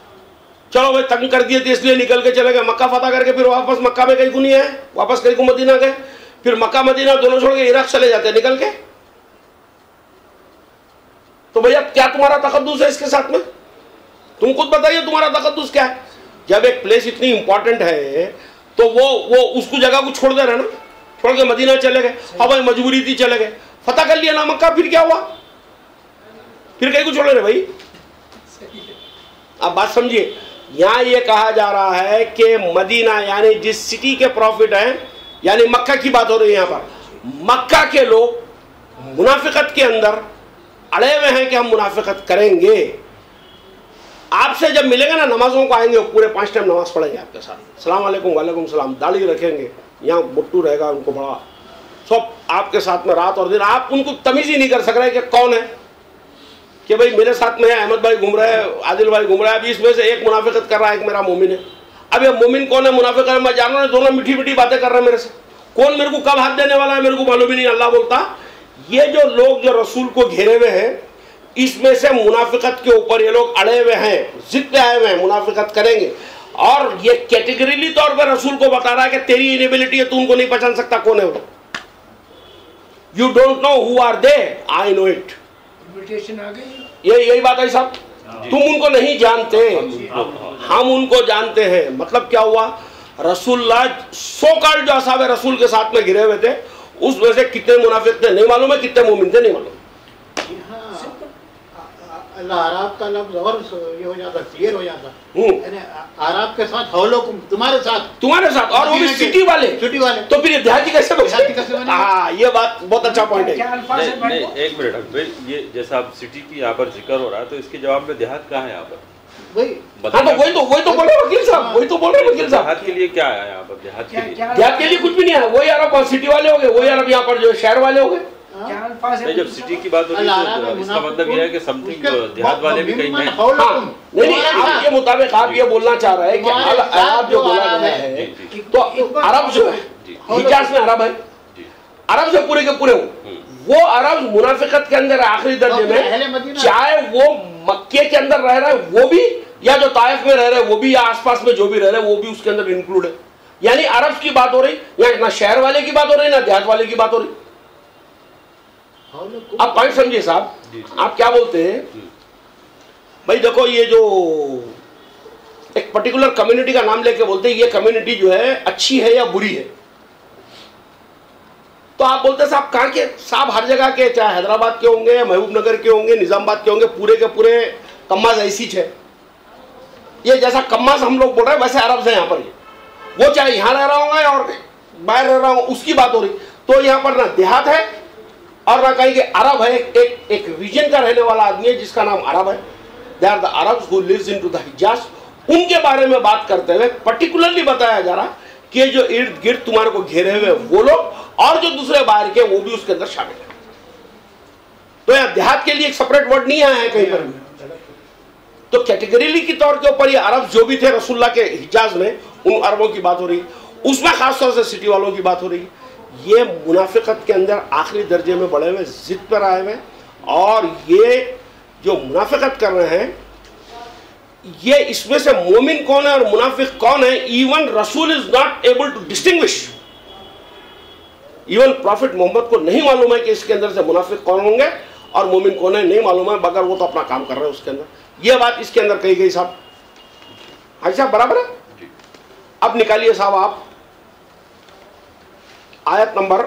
चलो भाई तंग कर दिए थे इसलिए निकल के चले गए। मक्का फतह करके फिर वापस मक्का में कहीं को नहीं आए, वापस कहीं को मदीना गए, फिर मक्का मदीना दोनों छोड़ के इराक चले जाते निकल के। तो भैया क्या तुम्हारा तकद्दुस है इसके साथ में? तुम खुद बताइए तुम्हारा तकद्दुस क्या है? जब एक प्लेस इतनी इंपॉर्टेंट है तो वो उसको जगह को छोड़ दे रहे ना, छोड़ के मदीना चले गए। हाँ भाई मजबूरी थी, चले गए, फतह कर लिया ना मक्का, फिर क्या हुआ? फिर कहीं को छोड़ रहे भाई। अब बात समझिए, यहाँ ये कहा जा रहा है कि मदीना यानी जिस सिटी के प्रॉफिट हैं, यानी मक्का की बात हो रही है यहाँ पर। मक्का के लोग मुनाफिकत के अंदर अड़े हुए हैं कि हम मुनाफिकत करेंगे। आपसे जब मिलेंगे ना, नमाजों को आएंगे, पूरे 5 टाइम नमाज पढ़ेंगे आपके साथ, सलाम अलैकुम वालेकुम सलाम, दाढ़ी रखेंगे, यहाँ बुट्टू रहेगा उनको बड़ा, सब आपके साथ में रात और दिन। आप उनको तमीज़ ही नहीं कर सक रहे कि कौन है, कि भाई मेरे साथ में अहमद भाई घूम रहे हैं, आदिल भाई घूम रहा है, अभी इसमें से एक मुनाफिकत कर रहा है, एक मेरा मोमिन है। अब ये मोमिन कौन है, मुनाफिक है, मैं जान रहा हूँ। दोनों मीठी मीठी बातें कर रहे हैं मेरे से, कौन मेरे को कब हाथ देने वाला है मेरे को मालूम ही नहीं। अल्लाह बोलता ये जो लोग जो रसूल को घेरे हुए हैं, इसमें से मुनाफिकत के ऊपर ये लोग अड़े हुए हैं, जिद पे आए हुए हैं, मुनाफिकत करेंगे। और ये कैटेगरीली तौर पर रसूल को बता रहा है कि तेरी इनेबिलिटी है, तू उनको नहीं पहचान सकता कौन है वो। You don't know who are they, I know it. Invitation आ गई। यही बात है साहब, तुम उनको नहीं जानते, हम उनको जानते हैं। मतलब क्या हुआ, रसूलुल्लाह सो कॉल्ड जो असहाबे रसूल के साथ में घिरे हुए थे, उसमें से कितने मुनाफिक थे नहीं मालूम है, कितने मोमिन थे नहीं मालूम। अल्लाह अरब का लफ्ज और ये हो जाता, क्लियर हो जाता, यानी अरब के साथ हौलकुम, तुम्हारे साथ और वो भी सिटी वाले, तो फिर ये देहाती कैसे बने? हाँ, ये बात बहुत अच्छा पॉइंट है। नहीं, एक मिनट, ये जैसा आप सिटी की यहाँ पर जिक्र हो रहा है, तो इसके जवाब में देहात कहाँ है यहाँ पर? हाँ, तो वही तो बोल रहे वकील साहब, वही तो बोल रहे वकील साहब। देहात के लिए क्या आया यहाँ पर? देहात के लिए कुछ भी नहीं आया, वही अरब सिटी वाले हो गए, वही अरब यहाँ पर जो शहर वाले हो गए। नहीं, जब सिटी की बात होती है तो इसका मतलब यह है कि समथिंग देहात वाले भी कहीं हैं। हाँ, नहीं, आपके मुताबिक आप ये बोलना चाह रहे हैं कि अरब जो बोला गया है, तो अरब जो है हिजाज में अरब है, अरब से पूरे के पूरे वो अरब मुनाफिकत के अंदर आखिरी दर्जे में, चाहे वो मक्के के अंदर रह रहे हैं वो भी, या जो ताइफ में रह रहे हैं वो भी, या आसपास में जो भी रह रहे हैं वो भी उसके अंदर इंक्लूड है। यानी अरब की बात हो रही, या ना शहर वाले की बात हो रही, ना देहात वाले की बात हो रही। आप पॉइंट समझिए साहब, आप क्या बोलते हैं भाई? देखो, ये जो एक पर्टिकुलर कम्युनिटी का नाम लेके बोलते हैं ये कम्युनिटी जो है अच्छी है या बुरी है, तो आप बोलते हैं साहब कहाँ के? साहब हर जगह के, चाहे हैदराबाद के होंगे, महबूब नगर के होंगे, निजामाबाद के होंगे, पूरे के पूरे कम्माज ऐसी है। ये जैसा कम्माज हम लोग बोल रहे हैं वैसे अरब है यहाँ पर, वो चाहे यहाँ रह रहा होगा और बाहर रह रहा हो, उसकी बात हो रही। तो यहाँ पर ना देहात है और ना कहीं के अरब है, एक रीजन का रहने वाला आदमी है जिसका नाम अरब है। They are the Arabs who lives into the Hijaz. उनके बारे में बात करते हुए पर्टिकुलरली बताया जा रहा कि जो इर्द गिर्द तुम्हारे को घेरे हुए वो लोग, और जो दूसरे बाहर के वो भी उसके अंदर शामिल है। तो यहाँ देहात के लिए एक सेपरेट वर्ड नहीं आया है कहीं पर भी। तो कैटेगरीली के तौर के ऊपर ये अरब जो भी थे रसूलुल्लाह के हिजाज में, उन अरबों की बात हो रही, उसमें खासतौर से सिटी वालों की बात हो रही। ये मुनाफिकत के अंदर आखिरी दर्जे में बढ़े हुए, जिद पर आए हुए, और ये जो मुनाफिकत कर रहे हैं, ये इसमें से मोमिन कौन है और मुनाफिक कौन है, इवन रसूल is not able to distinguish. Even prophet Muhammad को नहीं मालूम है कि इसके अंदर से मुनाफिक कौन होंगे और मोमिन कौन है, नहीं मालूम है, मगर वो तो अपना काम कर रहे हैं उसके अंदर। ये बात इसके अंदर कही गई साहब। हाजी साहब बराबर है? अब निकालिए साहब आप आयत नंबर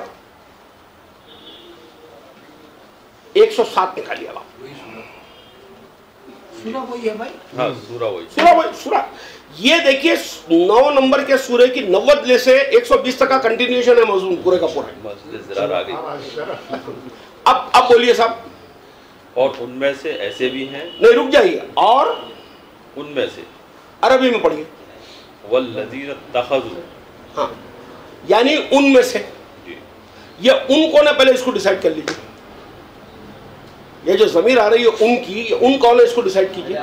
107 निकालिए आप। सूरा वही है भाई? हाँ, सूरा वही। सूरा ये देखिए 9 नंबर के सूरे की 90 से 120 तक का कंटिन्यूएशन है मौजूद पूरे का पूरा। आ गई। अब बोलिए साहब। और उनमें से ऐसे भी हैं, नहीं रुक जाइए, और उनमें से अरबी में पढ़िए, वल्लज़ीन तख़ज़ू। हाँ, यानी उनमें से, ये उन कौन है पहले इसको डिसाइड कर लीजिए। ये जो ज़मीर आ रही है उनकी, ये उन कौन है इसको डिसाइड कीजिए।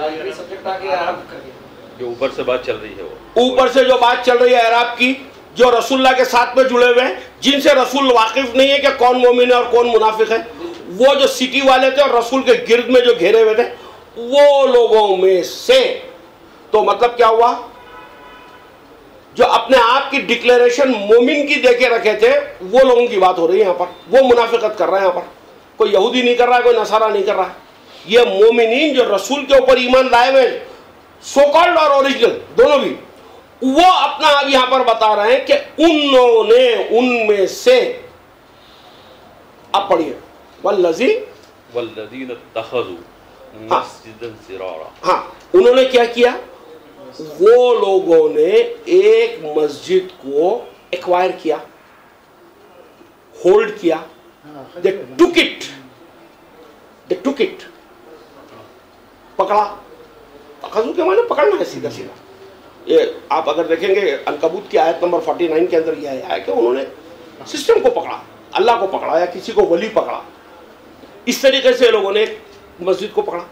जो ऊपर से बात चल रही है, वो ऊपर से जो बात चल रही है अरब की, जो रसूलुल्लाह के साथ में जुड़े हुए हैं, जिनसे रसूल वाकिफ नहीं है कि कौन मोमिन है और कौन मुनाफिक है, वो जो सिटी वाले थे और रसूल के गिर्द में जो घेरे हुए थे, वो लोगों में से, तो मतलब क्या हुआ, जो अपने आप की डिक्लेरेशन मोमिन की देके रखे थे, वो लोगों की बात हो रही है यहाँ पर। वो मुनाफिकत कर रहे हैं यहाँ पर, कोई यहूदी नहीं कर रहा है, कोई नसारा नहीं कर रहा है। ये मोमिनीन जो रसूल के ऊपर ईमान लाए हुए, सो कॉल्ड और ओरिजिनल दोनों भी, वो अपना अब यहां पर बता रहे हैं कि उन्होंने, उनमें से, अब पढ़िए, वल्लज़ीन तख़ज़ू मस्जिदन ज़िरारा। हाँ, उन्होंने क्या किया, वो लोगों ने एक मस्जिद को एक्वायर किया, होल्ड किया, दे टुक इट, पकड़ा। तख़ज़ू के माने पकड़ना है सीधा सीधा। ये आप अगर देखेंगे अनकबूत की आयत नंबर 49 के अंदर यह है कि उन्होंने सिस्टम को पकड़ा, अल्लाह को पकड़ा या किसी को वली पकड़ा। इस तरीके से लोगों ने मस्जिद को पकड़ा।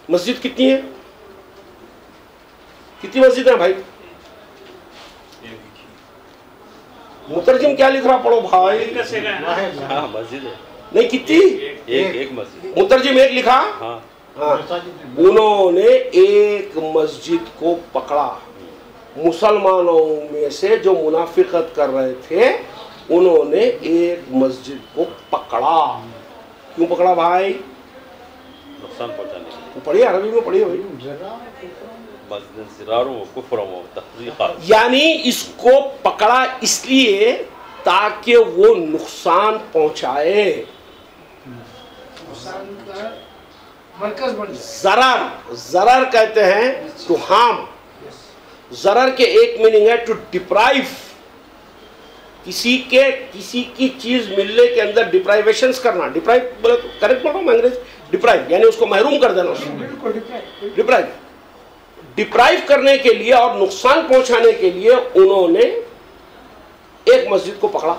मस्जिद कितनी है, कितनी मस्जिद है भाई? मुतरजिम क्या लिख रहा, पढ़ो भाई। हाँ, मस्जिद है। नहीं, कितनी? एक मस्जिद। मुतरजिम एक लिखा। हाँ, उन्होंने एक मस्जिद को पकड़ा। मुसलमानों में से जो मुनाफिकत कर रहे थे, उन्होंने एक मस्जिद को पकड़ा। क्यों पकड़ा भाई? नुकसान पहुंचाने के लिए। पढ़िए, अरबी में पढ़िए भाई। यानी इसको पकड़ा इसलिए ताकि वो नुकसान पहुंचाए। नुकसान का मरकज बन जाए। जरर कहते हैं टू हार्म। जरर के एक मीनिंग है टू डिप्राइव, किसी की चीज मिलने के अंदर डिप्राइवेशंस करना। डिप्राइव बोले तो करेक्ट बोल रहा हूँ मैं अंग्रेज? डिप्राइव यानी उसको महरूम कर देना उसको। डिप्राइव करने के लिए और नुकसान पहुंचाने के लिए उन्होंने एक मस्जिद को पकड़ा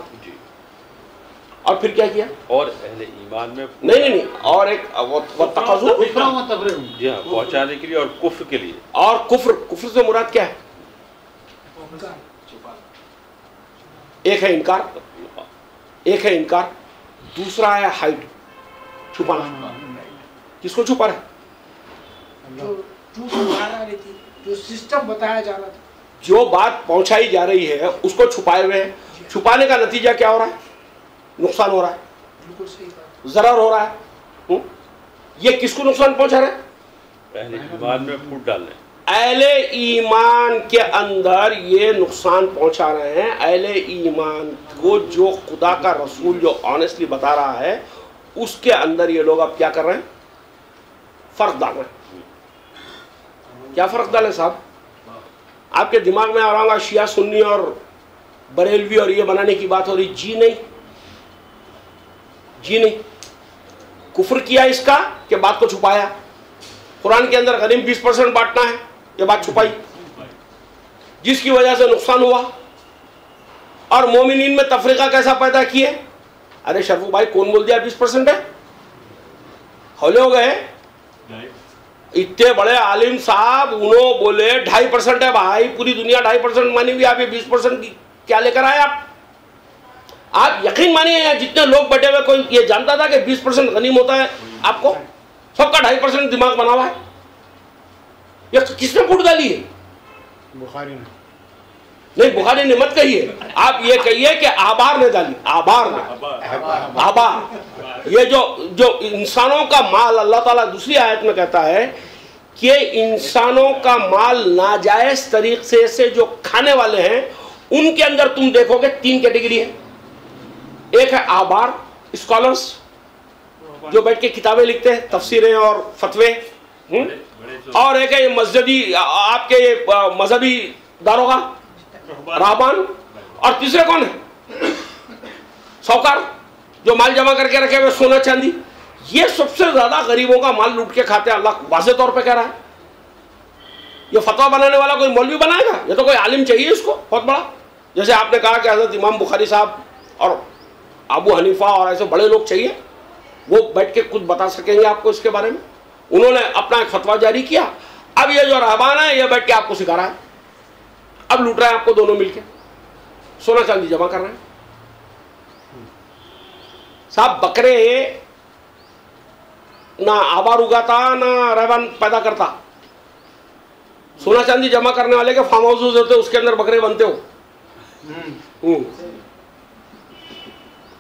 और फिर क्या किया? और अहले ईमान में नहीं और एक जी हाँ पहुंचाने के लिए और कुफ्र के लिए। और कुफ्र से मुराद क्या है? एक है इनकार, दूसरा है हाइड, छुपाना। किसको छुपा रहा है? जो सिस्टम बताया जा रहा था, जो बात पहुंचाई जा रही है उसको छुपाए हुए हैं। छुपाने का नतीजा क्या हो रहा है? नुकसान हो रहा है, बिल्कुल सही बात, जरर हो रहा है। ये किसको नुकसान पहुंचा रहा है? अहले ईमान में फूट डालने, अहले ईमान के अंदर ये नुकसान पहुंचा रहे हैं। अहले ईमान को जो खुदा का रसूल जो ऑनेस्टली बता रहा है उसके अंदर ये लोग अब क्या कर रहे हैं? फर्क डाल रहे हैं। क्या फर्क डाले साहब? आपके दिमाग में आ रहा होगा शिया सुन्नी और बरेलवी और ये बनाने की बात हो रही। जी नहीं, कुफ्र किया इसका कि बात को छुपाया। कुरान के अंदर गनीम 20% बांटना है, ये बात छुपाई जिसकी वजह से नुकसान हुआ। और मोमिनीन में तफरीका कैसा पैदा किए? अरे शरफू भाई कौन बोल दिया 20% है? हौले हो गए। इतने बड़े आलिम साहब उन्होंने बोले 2.5% है। भाई पूरी दुनिया 2.5% मानी हुई, आप ये 20% की क्या लेकर आए? आप यकीन मानिए जितने लोग बैठे हुए कोई ये जानता था कि 20% गनीम होता है? आपको सबका 2.5% दिमाग बना हुआ है। ये किसने फूट डाली है? बुखारी ने। नहीं, बुखारी ने मत कहिए, आप ये कहिए कि आबार ने डाली। आबार ये जो इंसानों का माल, अल्लाह ताला दूसरी आयत में कहता है कि इंसानों का माल नाजायज तरीके से जो खाने वाले हैं उनके अंदर तुम देखोगे 3 कैटेगरी है। एक है आबार, स्कॉलर्स जो बैठ के किताबें लिखते हैं, तफसीरें और फतवे। और एक है ये मस्जिदी आपके ये मजहबी दारोगा राहबान। और तीसरे कौन है? साहूकार जो माल जमा करके रखे हुए सोना चांदी। ये सबसे ज्यादा गरीबों का माल लूट के खाते हैं। अल्लाह वाज़े तौर पे कह रहा है। ये फतवा बनाने वाला कोई मौलवी बनाएगा? ये तो कोई आलिम चाहिए इसको बहुत बड़ा। जैसे आपने कहा कि हजरत इमाम बुखारी साहब और अबू हनीफा और ऐसे बड़े लोग चाहिए, वो बैठ के कुछ बता सकेंगे आपको इसके बारे में। उन्होंने अपना एक फतवा जारी किया। अब ये जो रहबान है ये बैठ के आपको सिखा रहा है। अब लूट रहा है आपको दोनों मिलके, सोना चांदी जमा कर रहे हैं। साहब बकरे ना आबार उगाता ना रहबान पैदा करता। सोना चांदी जमा करने वाले के फार्म हाउस होते, उसके अंदर बकरे बनते हो।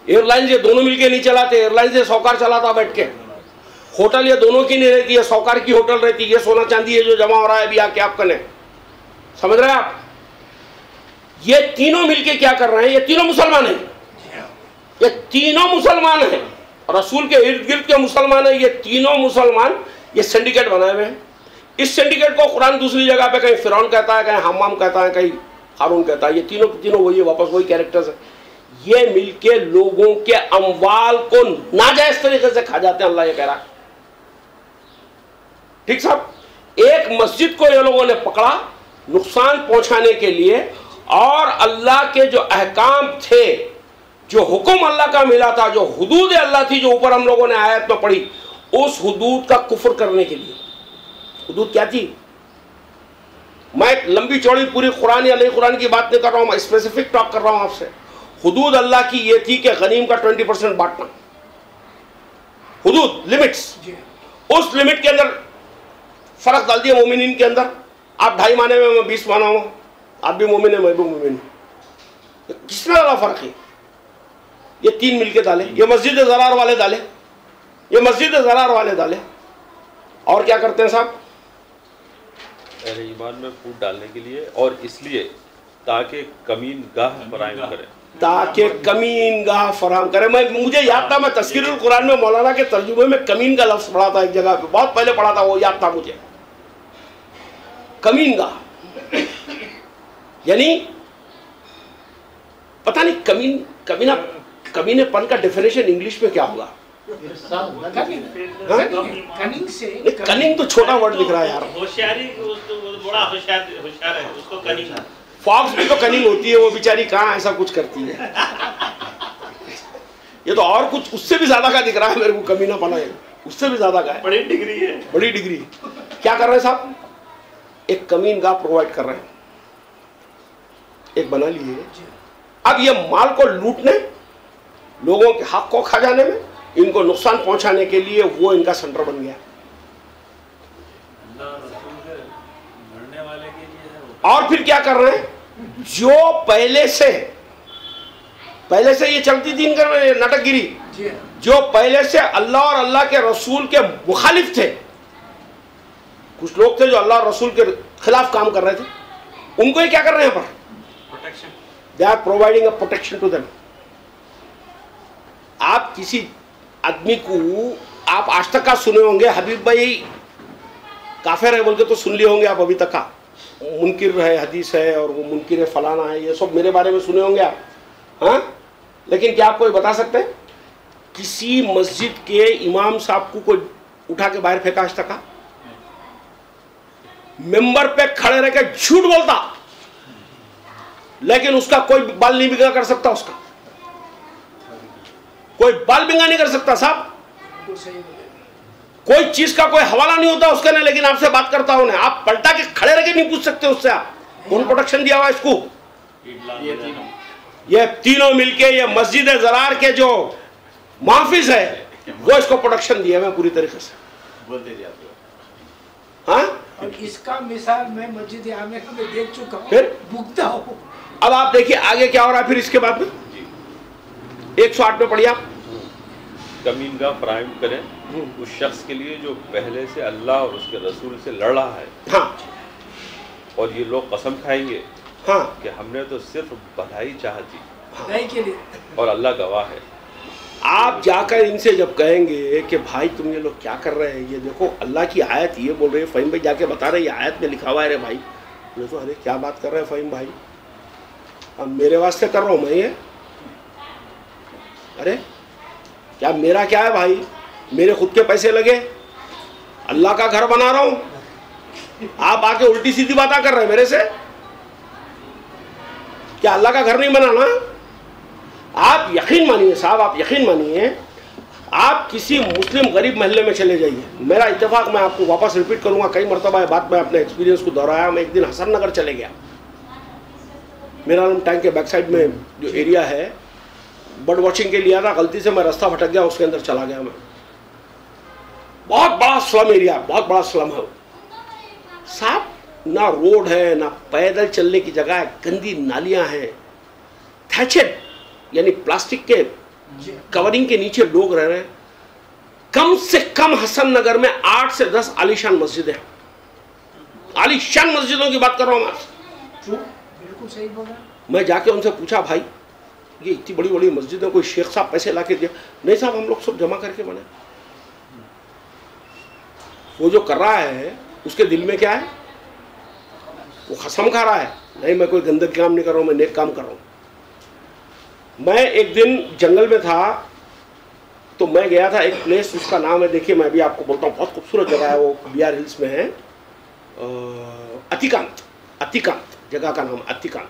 एयरलाइंस ये दोनों मिलके नहीं चलाते। एयरलाइंस ये साहूकार चलाता बैठ के। होटल ये दोनों की नहीं रहती है, साहूकार की होटल रहती है। ये सोना चांदी ये जो जमा हो रहा है अभी आके आप करें, समझ रहे हैं आप? ये तीनों मिलके क्या कर रहे हैं? ये तीनों मुसलमान हैं। ये तीनों मुसलमान हैं, रसूल के इर्द गिर्द के मुसलमान हैं। ये तीनों मुसलमान ये सिंडिकेट बनाए हुए हैं। इस सिंडिकेट को कुरान दूसरी जगह पे कहीं फिरौन कहता है, कहीं हम्माम कहता है, कहीं हारून कहता है। ये तीनों तीनों वही है, वापस वही कैरेक्टर्स है। ये मिलके लोगों के अमवाल को नाजायज तरीके से खा जाते हैं। अल्लाह ये कह रहा है। ठीक साहब, एक मस्जिद को ये लोगों ने पकड़ा नुकसान पहुंचाने के लिए, और अल्लाह के जो अहकाम थे, जो हुक्म अल्लाह का मिला था, जो हुदूद अल्लाह थी, जो ऊपर हम लोगों ने आयत में पढ़ी, उस हुदूद का कुफ्र करने के लिए। हुदूद क्या थी? मैं एक लंबी चौड़ी पूरी कुरान या नई कुरान की बात नहीं कर रहा हूं, मैं स्पेसिफिक टॉक कर रहा हूं आपसे। हुदूद अल्लाह की ये थी कि गनीम का 20% बांटना। हुदूद लिमिट्स, उस लिमिट के अंदर फर्क डाल दिया मोमिनीन के अंदर। आप 2.5 माने में, मैं 20 माना हूं, आप भी मोमिन है मैं भी मोमिन हूं। किसने वाला फर्क है? ये 3 मिलके डाले। ये मस्जिद ज़रार वाले डाले, ये मस्जिद ज़रार वाले डाले। और क्या करते हैं साहब? अहले ईमान में फूट डालने के लिए, और इसलिए ताकि कमीन गाह फराहम करें। ताकि कमीनगाह फराहम करे। मुझे याद था, मैं तस्कीरुल कुरान में मौलाना के तर्जुमे में कमीन का लफ्ज पढ़ा था एक जगह पे, बहुत पहले पढ़ा था, वो याद था मुझे। कमीनगाह यानी पता नहीं कमीनेपन का डेफिनेशन इंग्लिश में क्या होगा? कनिंग तो छोटा वर्ड दिख रहा है यार। होशियारी, बड़ा होशियार है, उसको कनिंग। फॉक्स भी तो कनिंग होती है, वो बेचारी कहाँ ऐसा कुछ करती है। ये तो और कुछ उससे भी ज्यादा का दिख रहा है मेरे को, कमीनापना है उससे भी ज्यादा का है। बड़ी डिग्री है, बड़ी डिग्री। क्या कर रहे हैं साहब? एक कमीनगाह प्रोवाइड कर रहे हैं, एक बना लिए। अब ये माल को लूटने, लोगों के हक को खा जाने में, इनको नुकसान पहुंचाने के लिए वो इनका सेंटर बन गया। और फिर क्या कर रहे हैं? जो पहले से ये चलती थी इनका नाटकगिरी, जो पहले से अल्लाह और अल्लाह के रसूल के मुखालिफ थे, कुछ लोग थे जो अल्लाह और रसूल के खिलाफ काम कर रहे थे, उनको ये क्या कर रहे हैं? पर they are providing a protection to them. आप किसी आदमी को, आप आज तक का सुने होंगे, हबीब भाई काफिर है बोल के तो सुन लिए होंगे आप अभी तक का, मुनकिर है हदीस है और वो मुनकिर है फलाना है, ये सब मेरे बारे में सुने होंगे आप, हाँ? लेकिन क्या आप कोई बता सकते हैं किसी मस्जिद के इमाम साहब को कोई उठा के बाहर फेंका आज तक का? मेंबर पे खड़े रह के झूठ बोलता, लेकिन उसका कोई बाल नहीं बिंगा कर सकता, उसका कोई बाल बिंगा नहीं कर सकता साहब, कोई चीज का कोई हवाला नहीं होता उसका नहीं, लेकिन आपसे बात करता हूं, आप पलटा के खड़े रह के नहीं पूछ सकते उससे। आप कौन प्रोटेक्शन दिया हुआ इसको? ये तीनों मिलके, ये मस्जिद ज़रार के जो मुहाफिज है वो इसको प्रोटेक्शन दिया है पूरी तरीके से, बोलते जाते हो। हाँ, और इसका मिसाल मैं मस्जिद आमिर में देख चुका हूं, फिर भुगता हूं। अब आप देखिए आगे क्या हो रहा है फिर इसके बाद में। 108 में पढ़िए आप। कमीनगाह फराहम करें उस शख्स के लिए जो पहले से अल्लाह और उसके रसूल से लड़ रहा है। हाँ, और ये लोग कसम खाएंगे हाँ, कि हमने तो सिर्फ भलाई चाहती, नहीं के लिए और अल्लाह गवाह है। आप जाकर इनसे जब कहेंगे कि भाई तुम ये लोग क्या कर रहे हैं, ये देखो अल्लाह की आयत ये बोल रहे हैं, फ़हीम भाई जाके बता रहे हैं ये आयत में लिखा हुआ है रे भाई। मैं तो अरे क्या बात कर रहे हैं फ़हीम भाई, अब मेरे वास्ते कर रहा हूँ मैं ये? अरे क्या मेरा क्या है भाई, मेरे खुद के पैसे लगे, अल्लाह का घर बना रहा हूँ, आप आके उल्टी सीधी बातें कर रहे हैं मेरे से? क्या अल्लाह का घर नहीं बनाना? आप यकीन मानिए साहब, आप यकीन मानिए, आप किसी मुस्लिम गरीब महल्ले में चले जाइए, मेरा इत्तेफाक, मैं आपको वापस रिपीट करूंगा, कई मरतबा ये बात मैं अपने एक्सपीरियंस को दोहराया। मैं एक दिन हसन नगर चले गया, मेरा नाम टैंक के बैक साइड में जो एरिया है बर्ड वॉचिंग के लिए था, गलती से मैं रास्ता भटक गया, उसके अंदर चला गया मैं। बहुत बड़ा स्लम एरिया, बहुत बड़ा स्लम है साहब, ना रोड है ना पैदल चलने की जगह है, गंदी नालियां हैं, थैचेड यानी प्लास्टिक के कवरिंग के नीचे लोग रह रहे हैं। कम से कम हसन नगर में 8 से 10 आलीशान मस्जिदें हैं, आलीशान मस्जिदों की बात कर रहा हूं मैं। बिल्कुल सही बोला। मैं जाके उनसे पूछा भाई ये इतनी बड़ी बड़ी मस्जिदें कोई शेख साहब पैसे ला के दिया? नहीं साहब हम लोग सब जमा करके बने। वो जो कर रहा है उसके दिल में क्या है? वो कसम खा रहा है, नहीं मैं कोई गंदे काम नहीं कर रहा हूँ, मैं नेक काम कर रहा हूँ। मैं एक दिन जंगल में था तो मैं गया था एक प्लेस, उसका नाम है, देखिए मैं भी आपको बोलता हूँ, बहुत खूबसूरत जगह है, वो बिहार हिल्स में है, अतिकांत, अतिकांत जगह का नाम अतिकांत।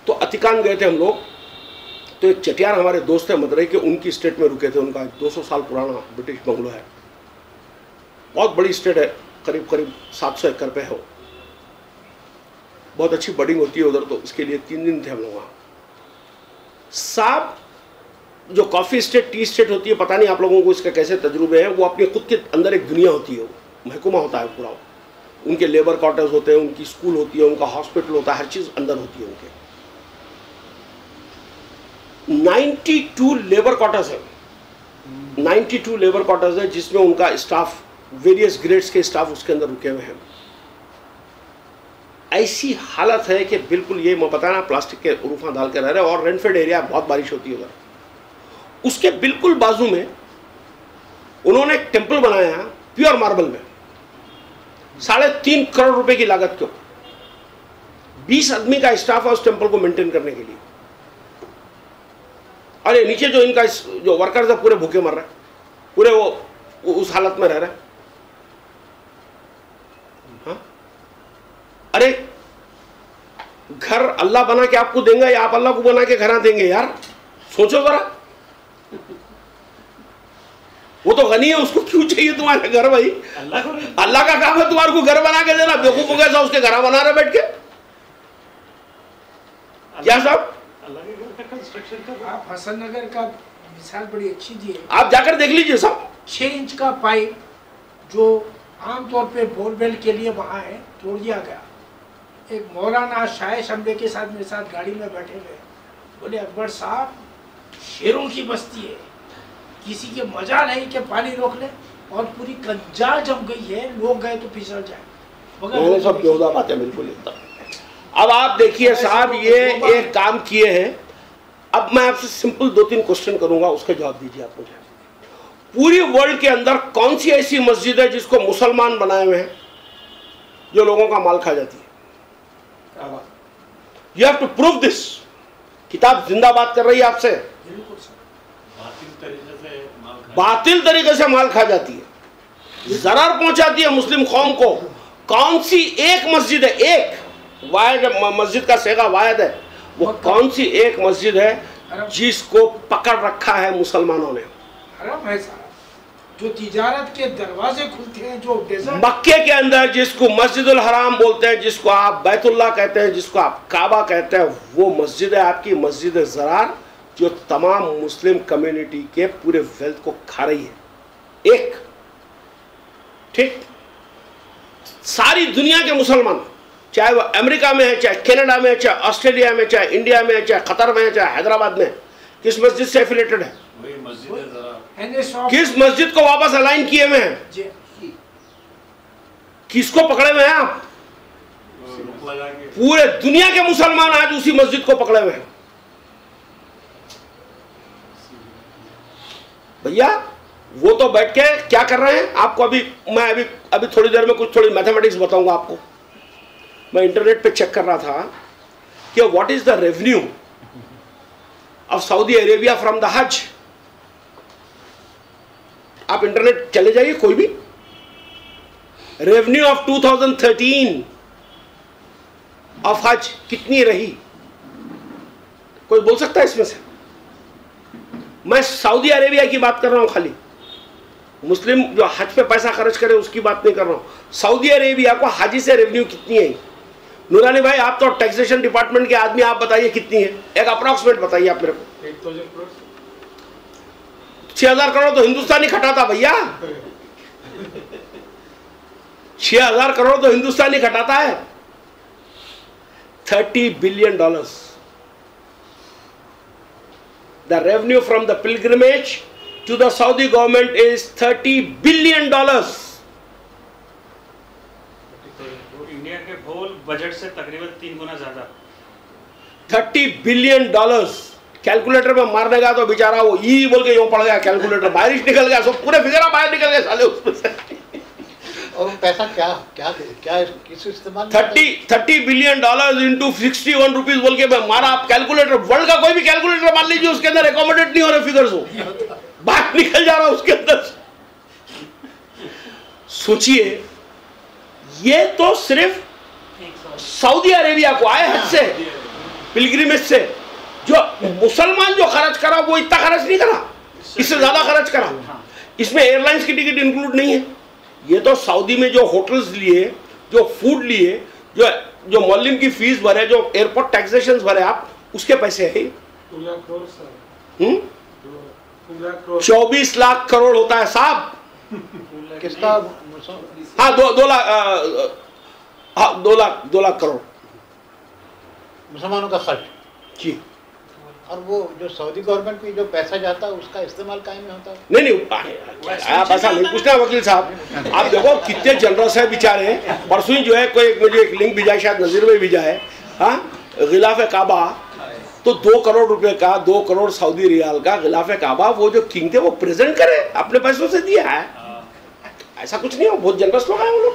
तो अतिकांत गए थे हम लोग, तो एक चटियार हमारे दोस्त है मदुरई के, उनकी स्टेट में रुके थे, उनका 200 साल पुराना ब्रिटिश बंगलो है, बहुत बड़ी स्टेट है, करीब करीब 700 एकड़ पे है, बहुत अच्छी बडिंग होती है उधर, तो उसके लिए 3 दिन थे हम लोग वहाँ। साहब जो कॉफ़ी स्टेट, टी स्टेट होती है, पता नहीं आप लोगों को इसका कैसे तजुर्बे हैं, वो अपने खुद के अंदर एक दुनिया होती है, महकुमा होता है पूरा, उनके लेबर क्वार्टर्स होते हैं, उनकी स्कूल होती है, उनका हॉस्पिटल होता है, हर चीज़ अंदर होती है उनके। 92 लेबर क्वार्टर्स है, 92 लेबर क्वार्टर्स है, जिसमें उनका स्टाफ, वेरियस ग्रेड्स के स्टाफ उसके अंदर रुके हुए हैं। ऐसी हालत है कि बिल्कुल ये मैं बताना, प्लास्टिक के रूफा डाल के रह रहे, और रेनफेड एरिया, बहुत बारिश होती है उधर। उसके बिल्कुल बाजू में उन्होंने एक टेम्पल बनाया प्योर मार्बल में, 3.5 करोड़ रुपए की लागत के, 20 आदमी का स्टाफ है उस टेम्पल को मेंटेन करने के लिए। अरे नीचे जो इनका जो वर्कर्स है पूरे भूखे मर रहे हैं, पूरे वो उस हालत में रह रहे हैं। हाँ? अरे घर अल्लाह बना के आपको देंगे या आप अल्लाह को बना के घर देंगे यार? सोचो जरा। वो तो गनी है, उसको क्यों चाहिए तुम्हारे घर भाई? अल्लाह का काम है तुम्हारे को घर बना के देना। बेवकूफों कैसा उसके घर बना रहे बैठ के? क्या साहब? आप हसन नगर का मिसाल बड़ी अच्छी दी है, आप जाकर देख लीजिए साहब। 6 इंच का पाइप जो आमतौर पे बोरवेल के लिए वहाँ है, तोड़ दिया गया। एक मौलाना शाह शंबे के साथ मेरे साथ गाड़ी में बैठे हुए, बोले अकबर साहब शेरों की बस्ती है, किसी के मजा नहीं कि पानी रोक ले, और पूरी कंजाल जम गई है, लोग गए तो फिसल जाए। मगर सब बेहुदा बात है बिल्कुल एकदम। अब आप देखिए साहब, ये एक काम किए हैं। अब मैं आपसे सिंपल 2-3 क्वेश्चन करूंगा, उसका जवाब दीजिए आप मुझे। पूरी वर्ल्ड के अंदर कौन सी ऐसी मस्जिद है जिसको मुसलमान बनाए हुए हैं जो लोगों का माल खा जाती है? You have to prove this. किताब जिंदाबाद कर रही है आपसे। बातिल तरीके से माल खा जाती है, जरार पहुंचाती है मुस्लिम कौम को। कौन सी एक मस्जिद है, एक वाहिद मस्जिद का सेगा वाहिद है, वो कौन सी एक मस्जिद है जिसको पकड़ रखा है मुसलमानों ने? हरम है साहब, जो तिजारत के दरवाजे खुलते हैं, जो डेजर्ट मक्के के अंदर जिसको मस्जिदुल हराम बोलते हैं, जिसको आप बैतुल्लाह कहते हैं, जिसको आप काबा कहते हैं, वो मस्जिद है आपकी मस्जिद ज़रार, जो तमाम मुस्लिम कम्युनिटी के पूरे वेल्थ को खा रही है। एक ठीक, सारी दुनिया के मुसलमान, चाहे वो अमेरिका में है, चाहे कनाडा में है, चाहे ऑस्ट्रेलिया में, चाहे इंडिया में है, चाहे कतर में है, चाहे हैदराबाद में, किस मस्जिद से एफिलेटेड है? किस मस्जिद को वापस अलाइन किए हुए हैं? किसको पकड़े हुए हैं आप? पूरे दुनिया के मुसलमान आज उसी मस्जिद को पकड़े हुए हैं भैया। वो तो बैठ के क्या कर रहे हैं? आपको मैं अभी थोड़ी देर में थोड़ी मैथमेटिक्स बताऊंगा आपको। मैं इंटरनेट पे चेक कर रहा था कि what is the revenue of Saudi Arabia from the हज। आप इंटरनेट चले जाइए कोई भी, रेवेन्यू ऑफ 2013 ऑफ हज कितनी रही? कोई बोल सकता है इसमें से? मैं सऊदी अरेबिया की बात कर रहा हूं, खाली मुस्लिम जो हज पे पैसा खर्च करे उसकी बात नहीं कर रहा हूं। सऊदी अरेबिया को हाजी से रेवेन्यू कितनी है? नूरानी भाई, आप तो टैक्सेशन डिपार्टमेंट के आदमी, आप बताइए कितनी है? एक अप्रॉक्सीमेट बताइए आप मेरे को। 8000 करोड़। 6000 करोड़ तो हिंदुस्तान ही खटाता भैया। 6000 करोड़ तो हिंदुस्तान ही खटाता है। $30 billion the revenue from the pilgrimage to the Saudi government is $30 billion। India के होल बजट से तकरीबन 3 गुना ज्यादा। $30 billion कैलकुलेटर में मारने का तो बेचारा वो ई बोल के यूं पड़ गया, कैलकुलेटर बारिश निकल गया, सब पूरे फिगर बाहर निकल गए साले उसमें से। और पैसा क्या क्या क्या किस इस्तेमाल? 30 बिलियन डॉलर इंटू 61 रुपीज बोल के मैं मारा। आप कैलकुलेटर, वर्ल्ड का कोई भी कैलकुलेटर मान लीजिए, उसके अंदर एकोमोडेट नहीं हो रहे फिगर्स, हो बाहर निकल जा रहा उसके अंदर। सोचिए, ये तो सिर्फ सऊदी अरेबिया को आए हज से, पिलग्रिमेज से। जो मुसलमान जो खर्च करा वो इतना खर्च नहीं करा, इससे ज्यादा खर्च करा। इसमें एयरलाइंस की टिकट इंक्लूड नहीं है। ये तो सऊदी में जो होटल्स लिए, जो फूड लिए, जो मौलिम की फीस भरे, जो एयरपोर्ट टैक्सेशन भरे, आप उसके पैसे है। 24 लाख करोड़ होता है साहब। किसका? हाँ, 2 लाख, हाँ 2 लाख करोड़ मुसलमानों का खर्च जी। और वो जो सऊदी गवर्नमेंट में जो पैसा जाता है उसका इस्तेमाल काहे में होता है? नहीं आप ऐसा नहीं पूछना वकील साहब। आप देखो कितने जनरस है बेचारे। परसों ही जो है कोई मुझे एक लिंक भेजा है, शायद नज़ीर में भेजा है, हाँ, गिलाफ काबा, तो 2 करोड़ रुपए का, 2 करोड़ सऊदी रियाल का गिलाफ काबा वो जो किंग थे वो प्रेजेंट करे, अपने पैसों से दिया है। ऐसा कुछ नहीं हो, बहुत जनरस लोग हैं वो लोग।